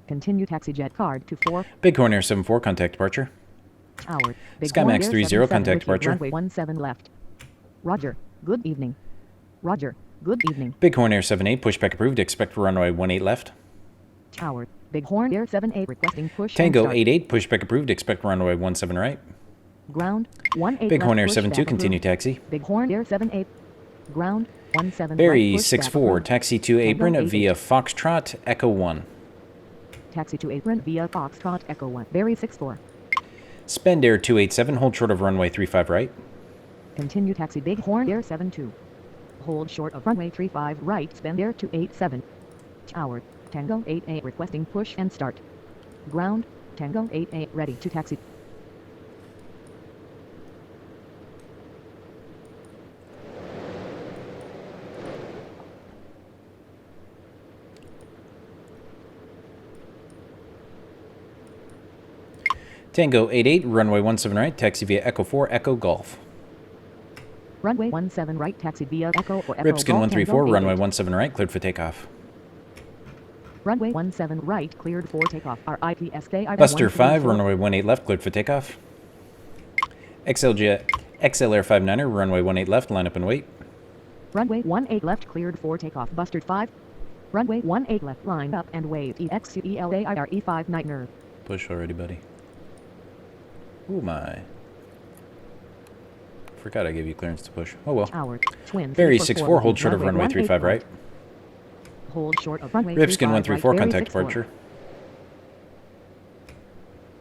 Continue taxi jet card 24. Bighorn Air 74, contact departure. Tower. Skymax 30, 77 contact with you. departure. Runway 17 left. Roger. Good evening. Roger. Good evening. Bighorn Air 78, pushback approved, expect runway 18 left. Tower. Bighorn Air 78 requesting push. and Tango start. 88, pushback approved, expect runway 17 right. Ground. 18 Bighorn left Air push 72, back continue approved. taxi. Bighorn Air 78. Ground. 17 Barry right push back 64, approved. taxi to apron Tango via 88. Foxtrot, Echo 1. Taxi to apron via Foxtrot Echo 1. Barry 64. Spend Air 287, hold short of runway 35 right. Continue taxi Bighorn Air 72. Hold short of runway 35 right. Spend Air 287. Tower. Tango 88 requesting push and start. Ground. Tango 88 ready to taxi. Tango 88, runway 17 right, taxi via Echo 4, Echo Golf. Runway 17 right, taxi via Echo for Echo Ripskin Golf, 134, Tango runway 88. 17 right, cleared for takeoff. Runway 17 right, cleared for takeoff. RIPSK item Buster 5, 134. runway 18 left, cleared for takeoff. XLR 59er, runway 18 left, line up and wait. Runway 18 left, cleared for takeoff. Buster 5. Runway 18 left, line up and wait. EXCELAIRE 59er. Push already, buddy. Oh my. Forgot I gave you clearance to push. Oh well. Tower, twin. Barry 64, hold short of runway 35 right. Hold short of runway Ripskin 134, right, contact 64. departure.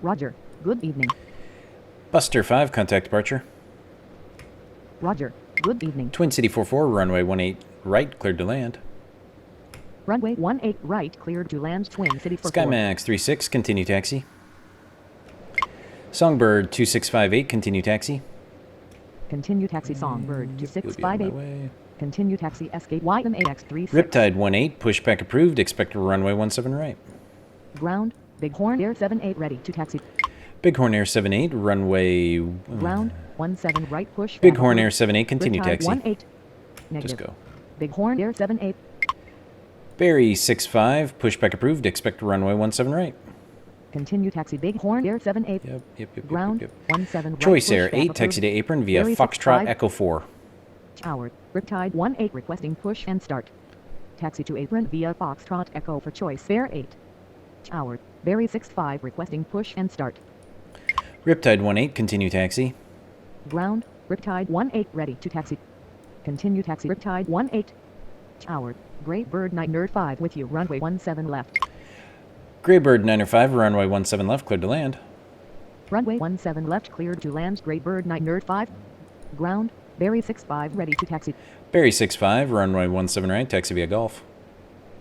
Roger. Good evening. Buster 5, contact departure. Roger. Good evening. Twin City 44, runway 18 right, cleared to land. Runway 18 right, cleared to land. Twin City 44. Skymax 36, continue taxi. Songbird 2658, continue taxi. Continue taxi Songbird We'll be on my 2658. way. Continue taxi Escape YMAX 36. Riptide 18, pushback approved, expect runway 17 right. Ground. Bighorn Air 78 ready to taxi. Bighorn Air 78, runway... Ground. 17 right push. Bighorn Air 78, continue Riptide taxi. 18. Just Negative. go. Bighorn Air 78. Barry 65, pushback approved, expect runway 17 right. Continue taxi Bighorn Air 78. Yep. Ground. 17 right Choice push, Air back 8, approved. taxi to apron via Barry Foxtrot 65. Echo 4. Tower. Riptide 18 requesting push and start. Taxi to apron via Foxtrot Echo for Choice Air 8. Tower. Barry 65 requesting push and start. Riptide 18, continue taxi. Ground. Riptide 18 ready to taxi. Continue taxi Riptide 18. Tower. Great Bird 905 with you. Runway 17 left. Greybird 905, runway 17 left, cleared to land. Runway 17 left cleared to land. Great Bird 905. Ground. Barry 65 ready to taxi. Barry 65, runway 17 right, taxi via Golf.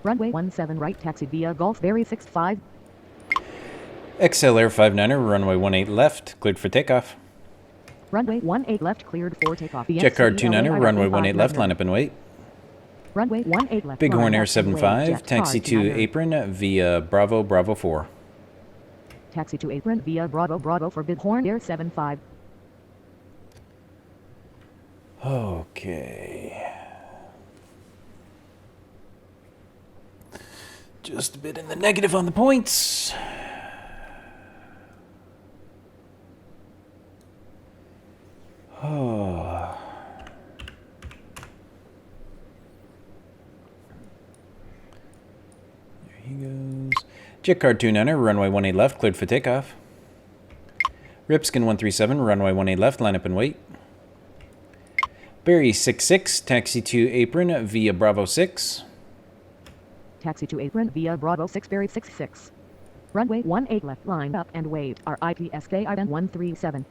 Runway 17 right taxi via Golf. Barry 65. XLR 59er, runway 18 left, cleared for takeoff. Runway 18 left cleared for takeoff. Jet card 29er, runway 18 left, line up and wait. Runway 18 left. Bighorn line Air up and wait. 75, Jet taxi card to 29er. apron via Bravo 4. Taxi to apron via Bravo for Bighorn Air 75. Okay. Just a bit in the negative on the points. Oh. There he goes. Jet card 29er, runway 18 left, cleared for takeoff. Ripskin 137, runway 18 left, line up and wait. Barry 66, taxi to apron via Bravo 6. Taxi to apron via Bravo 6 Barry 66. Runway 18 left line up and wait. RIPSK item 137.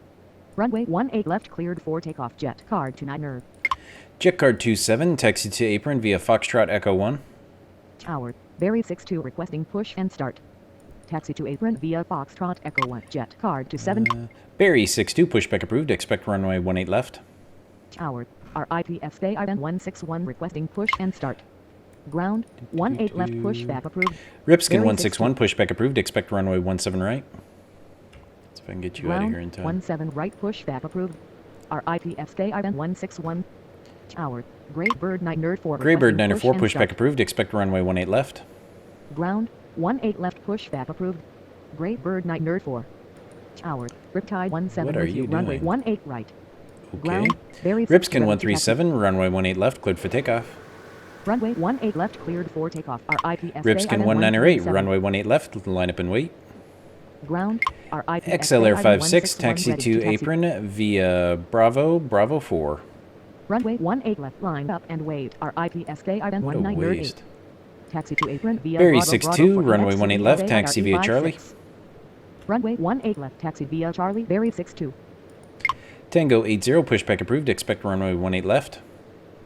Runway 18 left cleared for takeoff. Jet card 29er. Jet card 27, taxi to apron via Foxtrot Echo 1. Tower. Barry 62 requesting push and start. Taxi to apron via Foxtrot Echo 1. Jet card to 7. Barry 62, pushback approved, expect runway 18 left. Tower. RIPSK item 161 requesting push and start. Ground. 18 left pushback approved. Ripskin Barry 161, pushback approved, expect runway 17 right. See if I can get you out of here in time. 17 right pushback approved. RIPSK item 161. Tower. Great Bird 904. Greybird requesting 94, push and pushback start. approved, expect runway 18 left. Ground. 18 left pushback approved. Great Bird 904. Tower. Riptide 17 What are with you. you Runway doing? 18 right. Okay. Ground. Barry 6 Ripskin ready to taxi. 137, runway 18 left, cleared for takeoff. Runway 18 left cleared for takeoff. RIPSK Ripskin item 198, 137. runway 18 left, line up and wait. Ground. RIPSK XLR item 56, 161 taxi ready to taxi. apron via Bravo 4. Runway 18 left line up and wait. RIPSK item What a 1938. waste. Taxi to apron via Barry Bravo 62, for runway EXCELAIRE 18 left, taxi via Charlie. 56. Runway 18 left, taxi via Charlie. Barry 62. Tango 80, pushback approved, expect runway 18 left.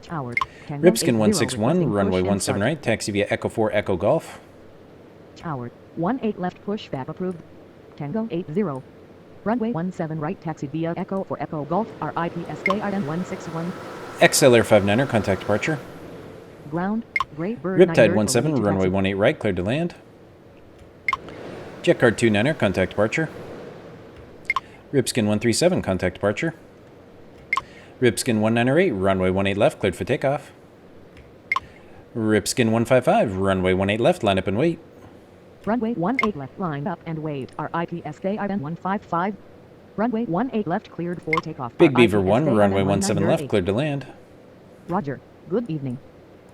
Tower. Tango Ripskin 80 161, requesting runway push and 17 start. right, taxi via Echo 4 Echo Golf. Tower. 18 left pushback approved. Tango 80. Runway 17 right, taxi via Echo for Echo Golf. RIPSK item 161. XLR 59er, contact departure. Ground. Great Bird Riptide 9 17, runway 18 right, cleared to land. Jet card 29er, contact departure. Ripskin 137, contact departure. Ripskin 1908, runway 18 left, cleared for takeoff. Ripskin 155, runway 18 left, line up and wait. Runway 18 left, line up and wait. RIP SK IN 155. Runway 18 left, cleared for takeoff. Big Beaver RIP 1, SK runway IN 17 left, 1908. cleared to land. Roger. Good evening.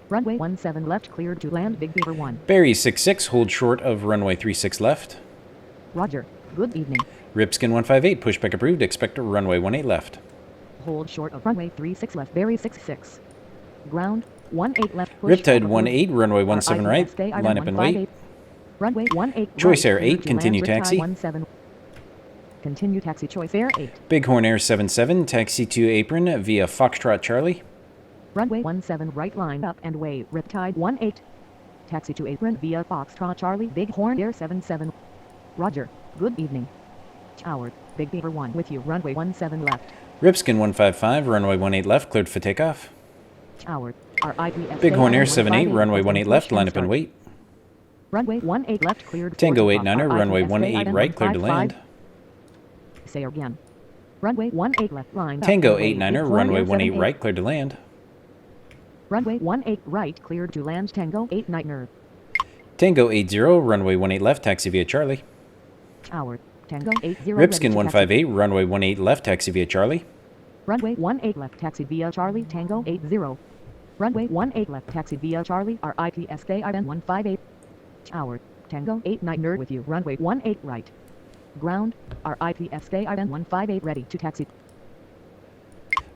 Runway 17 left, cleared to land. Big Beaver 1. Barry 66, hold short of runway 36 left. Roger. Good evening. Ripskin 158, pushback approved, expect runway 18 left. Hold short of runway 36 left. Barry 66. Ground 18 left. Push Riptide approved. 18, runway RIP 17 right, SK IN line up and wait. 158. Runway 18 Choice right, Air cleared 8, to continue land. Riptide taxi. 17. Continue taxi. Choice Air 8. Bighorn Air 77, taxi to apron via Foxtrot Charlie. Runway 17 right, line up and wait. Riptide 18. Taxi to apron via Foxtrot Charlie. Bighorn Air 77. Roger. Good evening. Tower. Big Beaver 1 with you. Runway 17 left. Ripskin 155, runway 18 left, cleared for takeoff. Tower. RIP Bighorn Air 78, runway 18 left, line up and wait. Runway 18 left, cleared for Tango takeoff. 89er, runway RIP 18 right, cleared to 155. land. Say again. Runway 18 left, line up Tango and wait. 89er, Bighorn runway Air 18 78. right, cleared to land. Runway 18 right, cleared to land. Tango 89er. Tango 80, runway 18 left, taxi via Charlie. Tower. Tango 80. Ripskin 158, runway 18 left, taxi via Charlie. Runway 18 left, taxi via Charlie. Tango 80. Runway 18 left, taxi via Charlie. RIP SK IN 158. Tower. Tango 89er with you. Runway 18 right. Ground. RIP SK IN 158, ready to taxi.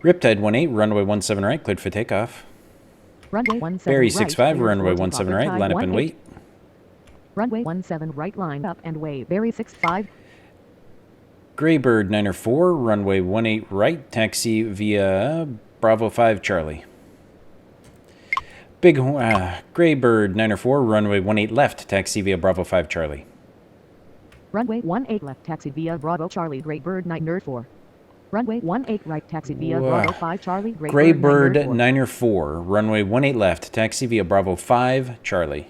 Riptide 18, runway 17 right, cleared for takeoff. Runway 17 Barry right. 65, cleared runway for takeoff. 17 right, Riptide line up and 18. wait. Runway 17 right, line up and wait. Barry 65. Graybird 904, runway 18 right, taxi via Bravo 5 Charlie. Graybird 904, runway 18 left, taxi via Bravo 5 Charlie. Runway 18 left, taxi via Bravo Charlie. Graybird 904. Runway 18 right, taxi via Wow. Bravo 5 Charlie. Graybird 904. 904, runway 18 left, taxi via Bravo 5 Charlie.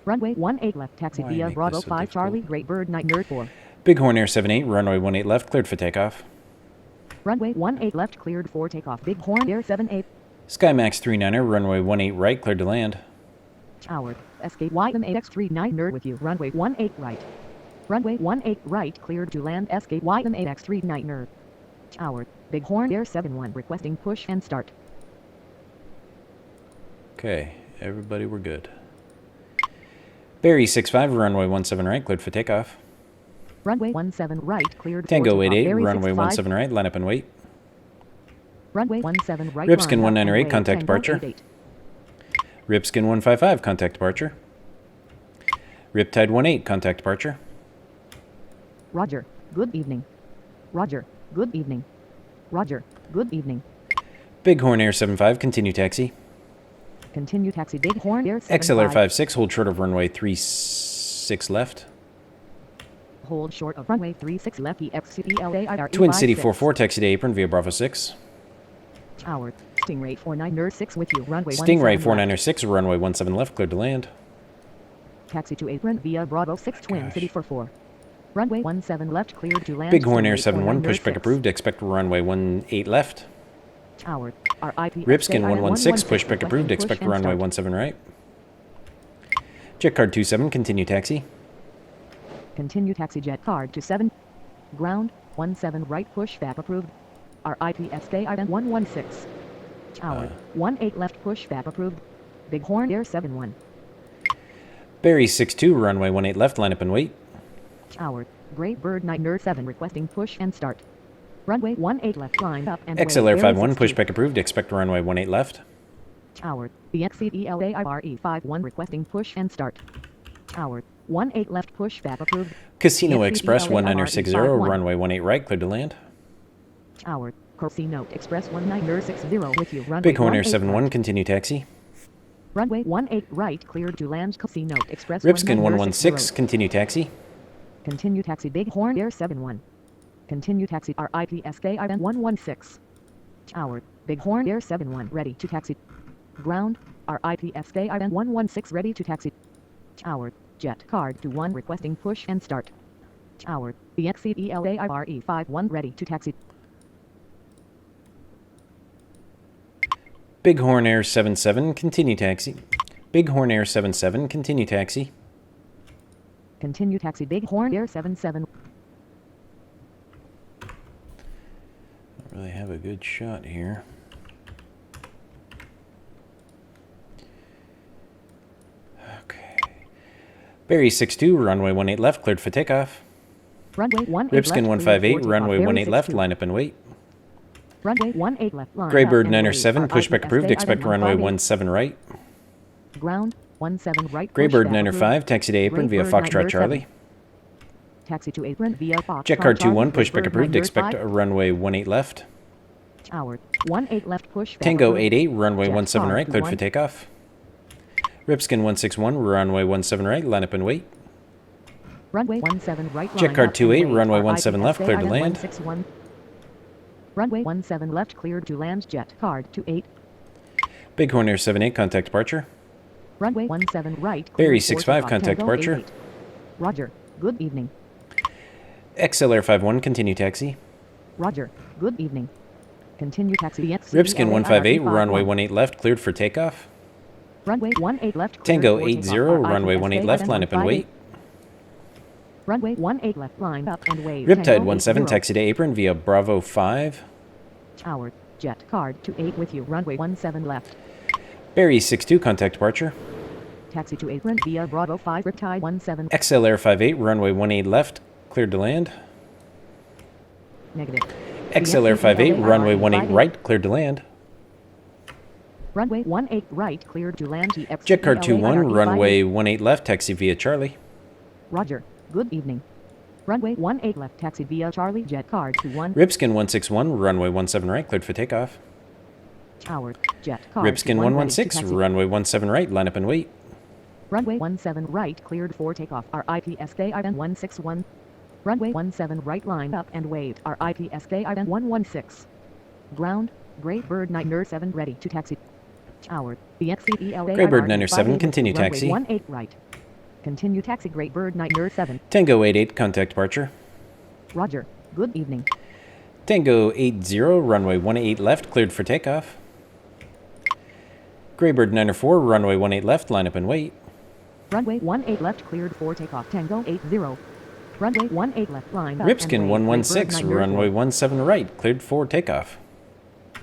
Runway 18 left, taxi Why via make Bravo this so 5 Charlie. Graybird 904. Bighorn Air 78, runway 18 left, cleared for takeoff. Runway 18 left, cleared for takeoff. Bighorn Air 78. Skymax 39er, runway 18 right, cleared to land. Tower. SKYM AX39er with you. Runway 18 right. Runway 18 right, cleared to land. SKYM AX39er. Tower. Bighorn Air 71 requesting push and start. Okay, everybody, we're good. Barry 65, runway 17 right, cleared for takeoff. Runway 17 right, cleared Tango for takeoff. 88, Barry runway 65. 17 right, line up and wait. Runway 17 right. Ripskin line up 198, and contact wait. Tango departure. 88. Ripskin 155, contact departure. Riptide 18, contact departure. Roger. Good evening. Roger. Good evening. Roger. Good evening. Bighorn Air 75, continue taxi. Continue taxi. Bighorn Air 75. XLR 56, hold short of runway 36 left. Hold short of runway 36 left. EXCELAIR. Twin City 44, taxi to apron via Bravo 6. Tower. Stingray 49er6 with you. Runway Stingray 17 left. 496, runway 17 left, cleared to land. Taxi to apron via Bravo 6 Twin Gosh. City 44. Runway 17 left, cleared to land. Bighorn Air Stingray 71, 49er6. pushback approved, expect runway 18 left. Tower. RIP. Ripskin SKIR 116, pushback approved, push expect and runway start. 17 right. Jet card 27, continue taxi. Continue taxi jet card to 7. Ground. 17 right, pushback approved. RIP SKIR 116. Tower. 18 left, pushback approved. Bighorn Air 71. Barry 62, runway 18 left, line up and wait. Tower. Graybird 9er7 requesting push and start. Runway 18 left, line up and XLR wait. 51, Barry 62. pushback approved, expect runway 18 left. Tower. BXCELAIRE 51 requesting push and start. Tower. 18 left, pushback approved. Casino BXCELAIRE Express 1960, 51. runway 18 right, cleared to land. Tower. Casino Express 1960 with you. Runway Bighorn Air 18 71, left. continue taxi. Runway 18 right, cleared to land. Casino Express Ripskin 1960. 116, continue taxi. Continue taxi Bighorn Air 71. Continue taxi RIP SKIR 116. Tower. Bighorn Air 71 ready to taxi. Ground. RIP SKIR 116 ready to taxi. Tower. Jet card to 1 requesting push and start. Tower, BXCELAIRE51 ready to taxi. Bighorn Air 77, continue taxi. Bighorn Air 77, continue taxi. Continue taxi Bighorn Air 77. Don't really have a good shot here. Okay. Barry 62, runway 18 left, cleared for takeoff. Runway 18 Ripskin left, 158, runway Barry 18 left, 62. line up and wait. Runway 18 left, line Graybird up and Niner wait. 7, pushback RIPSK approved, expect item runway 158. 17 right. Ground, 17 right. Graybird pushback Niner approved. 5, taxi to apron via Graybird Foxtrot Niner 7. Charlie. Taxi to apron via Foxtrot Jet Car 21, Charlie. pushback Graybird approved, Niner expect 5. runway 18 left. Tower, 18 left, pushback Tango approved. 88, runway Jet 17 Car right, cleared for 21. takeoff. Ripskin 161, runway 17 right, line up and wait. Runway 17 right. Jet line Car up and 28, wait. runway RIPSK 17 left, cleared to item land. 161. Runway 17 left, cleared to land. Jet Car 28. Bighorn Air 78, contact departure. Runway 17 right. Barry cleared for 65, takeoff. contact Tango departure. 88. Roger. Good evening. XLR 51, continue taxi. Roger. Good evening. Continue taxi. Ripskin 158, runway 18 18 left, cleared for takeoff. Runway 18 left. cleared Tango for 80, takeoff. runway RIPSK 18 left, item line up and 158. wait. Runway 18 left, line up and wave. Riptide Tango 17, 80. taxi to apron via Bravo 5. Tower, jet card to 8 with you. Runway 17 left. Barry 62, contact departure. Taxi to apron via Bravo 5. Riptide 17. XLR 58, runway 18 left, cleared to land. Negative. XLR 58, runway 18 right, cleared to land. Runway 18 right, cleared to land. Jet Car 21, runway 18 left, taxi via Charlie. Roger. Good evening. Runway 18 left, taxi via Charlie. Jet card 21. Ripskin 161, runway 17 right, cleared for takeoff. Tower, jet card Ripskin 21, ready to 116, taxi. runway 17 right, line up and wait. Runway 17 right, cleared for takeoff. RIPSK item 161. Runway 17 right, line up and wait. RIPSK item 116. Ground, Graybird Niner 7 ready to taxi. Tower, BXCELA. Graybird Niner 7, continue taxi. Runway 18 right. Continue taxi Graybird Niner 7. Tango 88, contact departure. Roger. Good evening. Tango 80, runway 18 left, cleared for takeoff. Graybird Niner 4, runway 18 left, line up and wait. Runway 18 left, cleared for takeoff. Tango 80. Runway 18 left, line up Ripskin and wait. 116, Graybird Niner runway 17 right, cleared for takeoff.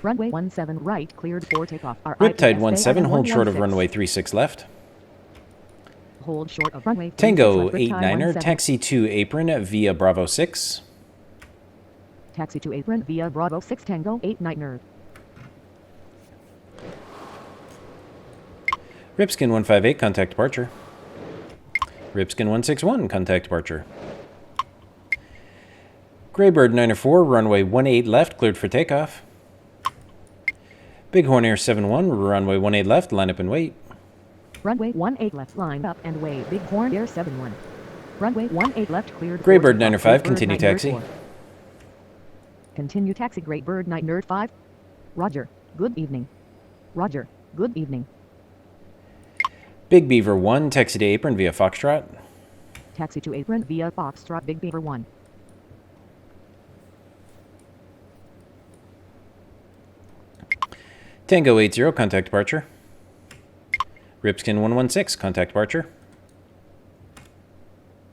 Runway 17 right, cleared for takeoff. Riptide 17, item hold short of 116. runway 36 left. Hold short of runway 36 Tango left. 89er, Riptide taxi to apron via Bravo 6. Taxi to apron via Bravo 6 Tango 89er. Ripskin 158, contact departure. Ripskin 161, contact departure. Graybird 94, runway 18 left, cleared for takeoff. Bighorn Air 71, runway 18 left, line up and wait. Runway 18 left, line up and wait. Bighorn Air 71. Runway 18 left, cleared for Graybird takeoff. 95, Graybird continue Niner taxi. 4. Continue taxi Graybird Niner 5. Roger. Good evening. Roger. Good evening. Big Beaver 1, taxi to apron via Foxtrot. Taxi to apron via Foxtrot Big Beaver 1. Tango 80, contact departure. Ripskin 116, contact departure.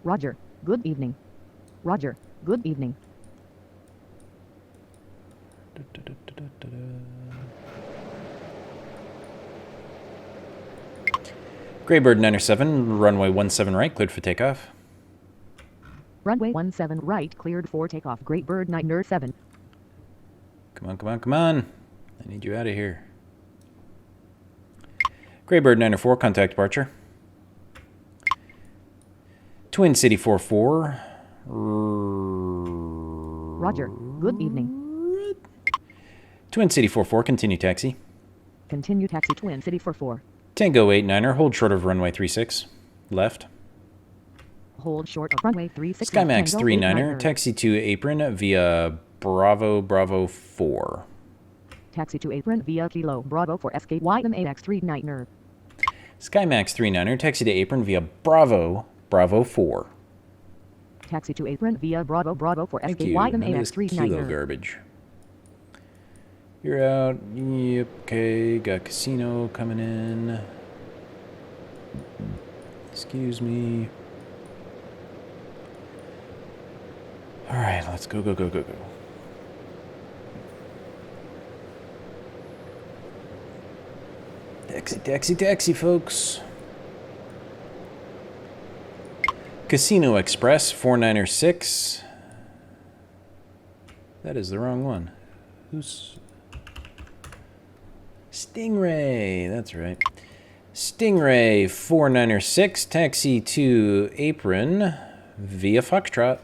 Roger. Good evening. Roger. Good evening. Graybird 97, runway 17 right, cleared for takeoff. Runway 17 right, cleared for takeoff. Graybird Niner 7. Come on, come on, come on. I need you out of here. Graybird 94, contact departure. Twin City 44. Roger. Good evening. Twin City 44, continue taxi. Continue taxi Twin City 44. Tango 89er, hold short of runway 36. Left. Hold short of runway 36. Skymax Tango 39er, 89er. taxi to apron via Bravo 4. Taxi to apron via Kilo Bravo for SKYM AX 39er. Skymax 39er, taxi to apron via Bravo 4. Taxi to apron via Bravo Bravo for Thank you. None of this SKYMAX3 kilo Niner. garbage. You're out. Yep. Okay. Got casino coming in. Excuse me. All right. Let's go, go, go, go, go. Taxi, taxi, taxi, folks. Casino Express 496. That is the wrong one. Who's... Stingray, that's right. Stingray 496, taxi to apron via Foxtrot.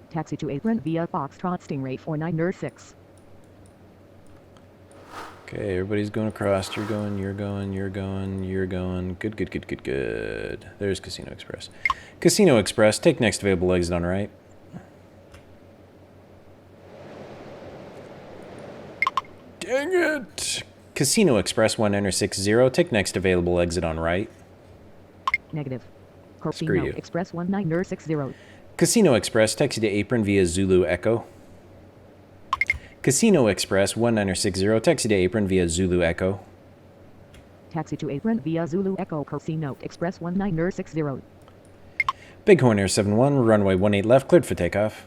Taxi to apron via Foxtrot Stingray 496. Okay, everybody's going across. You're going, you're going, you're going, you're going. Good, good, good, good, good. There's Casino Express. Casino Express, take next available exit on right. Dang it! Casino Express 1960, take next available exit on right. Negative. Screw Casino you. Express 1960. Casino Express, taxi to apron via Zulu Echo. Casino Express 1960, taxi to apron via Zulu Echo. Taxi to apron via Zulu Echo Casino Express 1960. Bighorn Air 71, runway 18 left, cleared for takeoff.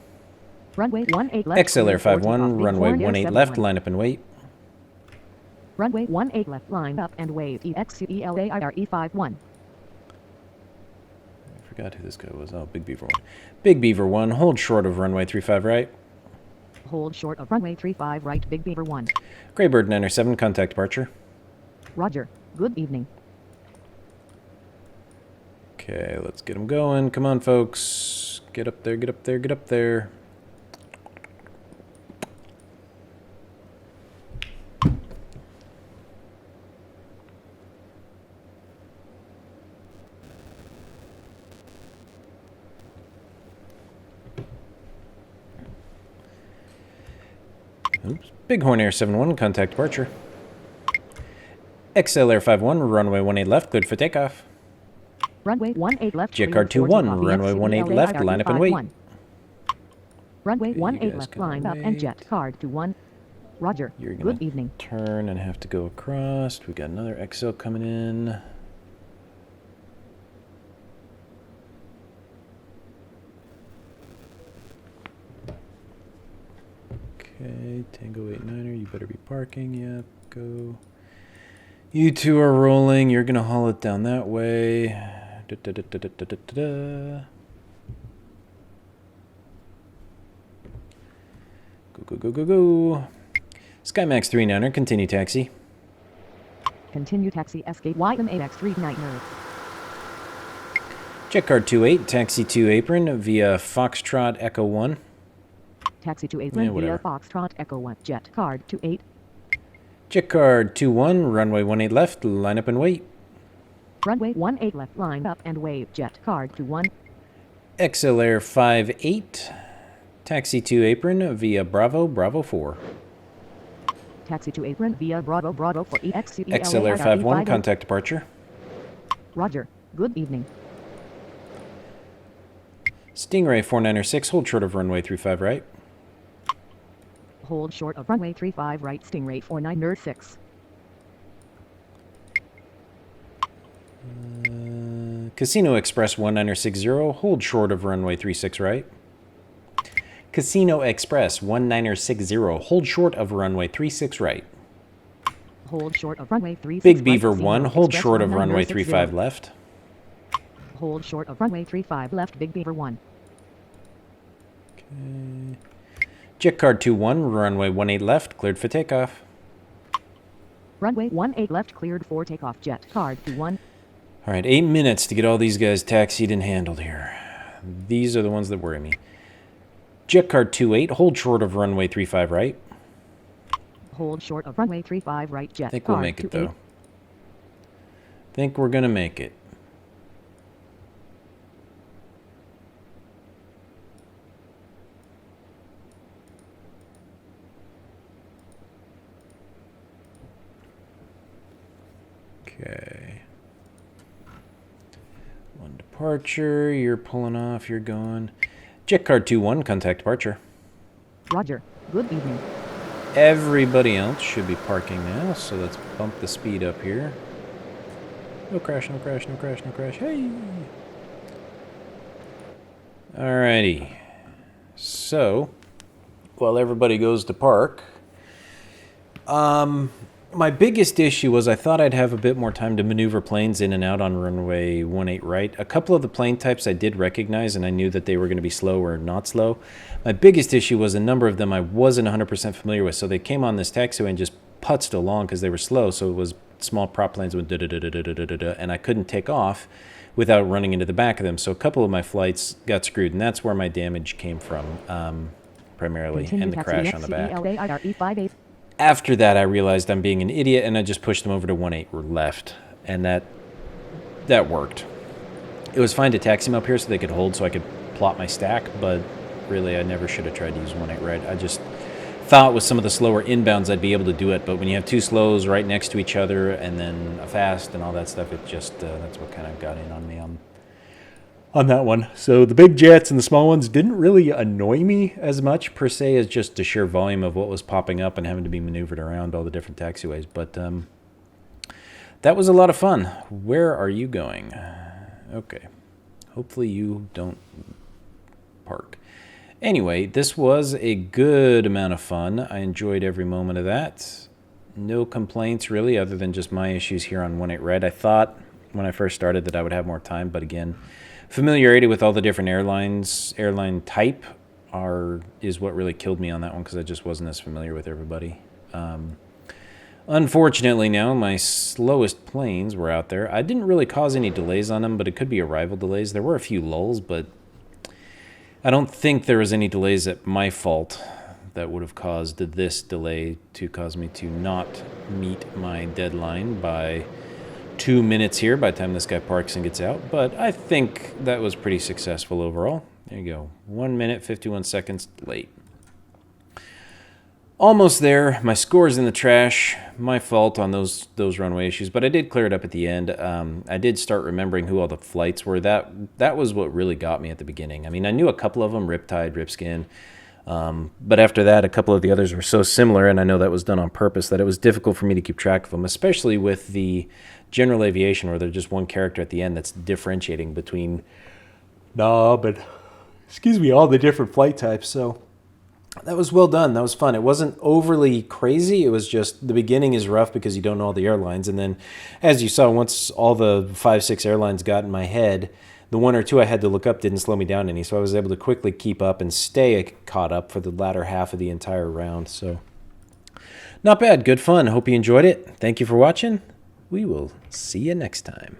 Runway 18 left. XL Air cleared for 51, takeoff. runway Bighorn Air 18 left, 71. line up and wait. Runway 18 left, line up and wait. EXCELAIRE51. I forgot who this guy was. Oh, Big Beaver 1. Big Beaver 1, hold short of runway 35 right. Hold short of runway 35 right. Big Beaver 1. Graybird 907, contact departure. Roger. Good evening. Okay, let's get them going. Come on, folks. Get up there, get up there, get up there. Oops. Bighorn Air 71, contact departure. XL Air 51, runway 18 left, cleared for takeoff. Runway 18 left. Jet cleared Car for 21, takeoff. runway 18 left, line up and wait. Runway Okay, you 18 guys left, can line up and wait. jet card 21. Roger. You're gonna Good evening. turn and have to go across. We got another XL coming in. Okay, Tango 89er, you better be parking. Yep, go. You two are rolling. You're gonna haul it down that way. Da, da, da, da, da, da, da, da. Go, go, go, go, go. SkyMax 39er, continue taxi. Continue taxi Escape YMAX39er. Jet Card 28, taxi to apron via Foxtrot Echo 1. Taxi to apron Yeah, via whatever. Foxtrot Echo 1. Jet card 28. Jet Card 21, runway 18 left, line up and wait. Runway 18 left, line up and wait. Jet card 21. XL Air 58, taxi to apron via Bravo, Bravo 4. Taxi to apron via Bravo Bravo for EXCELAIRE51. XL Air 51, contact departure. Roger. Good evening. Stingray 496, hold short of runway 35 right. Hold short of runway 35 right. Stingray 496. Casino Express 1960, hold short of runway 36 right. Casino Express 1960, hold short of runway 36 right. Hold short of runway 36 Big right. Beaver Casino 1, hold Express short of runway 1960. 35 left. Hold short of runway 35 left. Big Beaver 1. Okay. Jet Card 21, runway 18 left, cleared for takeoff. Runway 18 left, cleared for takeoff. Jet card 21. All right, 8 minutes to get all these guys taxied and handled here. These are the ones that worry me. Jet Card 28, hold short of runway 35 right. Hold short of runway 35 right. Jet I think card we'll make it 28. though. Think we're gonna make it. Okay. One departure. departure. You're pulling off. You're going. Jet card 2-1, contact departure. Roger. Good evening. Everybody else should be parking now, so let's bump the speed up here. No crash, no crash, no crash, no crash. Hey! Alrighty. So, while everybody goes to park, my biggest issue was I thought I'd have a bit more time to maneuver planes in and out on runway 18 right. A couple of the plane types I did recognize, and I knew that they were going to be slow or not slow. My biggest issue was a number of them I wasn't 100% familiar with, so they came on this taxiway and just putzed along because they were slow, so it was small prop planes went da-da-da-da-da-da-da, and I couldn't take off without running into the back of them, so a couple of my flights got screwed, and that's where my damage came from, primarily, Continue and the taxi crash on the back. XCELAIRE58. After that, I realized I'm being an idiot, and I just pushed them over to 18 left, and that worked. It was fine to taxi them up here so they could hold so I could plot my stack, but really I never should have tried to use 18 right. I just thought with some of the slower inbounds I'd be able to do it, but when you have two slows right next to each other and then a fast and all that stuff, it just, that's what kind of got in on me on that one. So the big jets and the small ones didn't really annoy me as much per se as just the sheer volume of what was popping up and having to be maneuvered around all the different taxiways. But that was a lot of fun. Where are you going? Okay. Hopefully you don't park. Anyway, this was a good amount of fun. I enjoyed every moment of that. No complaints really other than just my issues here on 18 Red. I thought when I first started that I would have more time, but again, familiarity with all the different airline type is what really killed me on that one because I just wasn't as familiar with everybody. Unfortunately now, my slowest planes were out there. I didn't really cause any delays on them, but it could be arrival delays. There were a few lulls, but I don't think there was any delays at my fault that would have caused this delay to cause me to not meet my deadline by 2 minutes here by the time this guy parks and gets out, but I think that was pretty successful overall. There you go. 1 minute, 51 seconds late. Almost there. My score's in the trash. My fault on those runway issues, but I did clear it up at the end. I did start remembering who all the flights were. That was what really got me at the beginning. I mean, I knew a couple of them, Riptide, Ripskin, but after that, a couple of the others were so similar, and I know that was done on purpose, that it was difficult for me to keep track of them, especially with the general aviation where there's just one character at the end that's differentiating between all the different flight types. So that was well done. That was fun. It wasn't overly crazy. It was just the beginning is rough because you don't know all the airlines. And then, as you saw, once all the 5-6 airlines got in my head, the one or two I had to look up didn't slow me down any. So I was able to quickly keep up and stay caught up for the latter half of the entire round. So not bad. Good fun. Hope you enjoyed it. Thank you for watching. We will see you next time.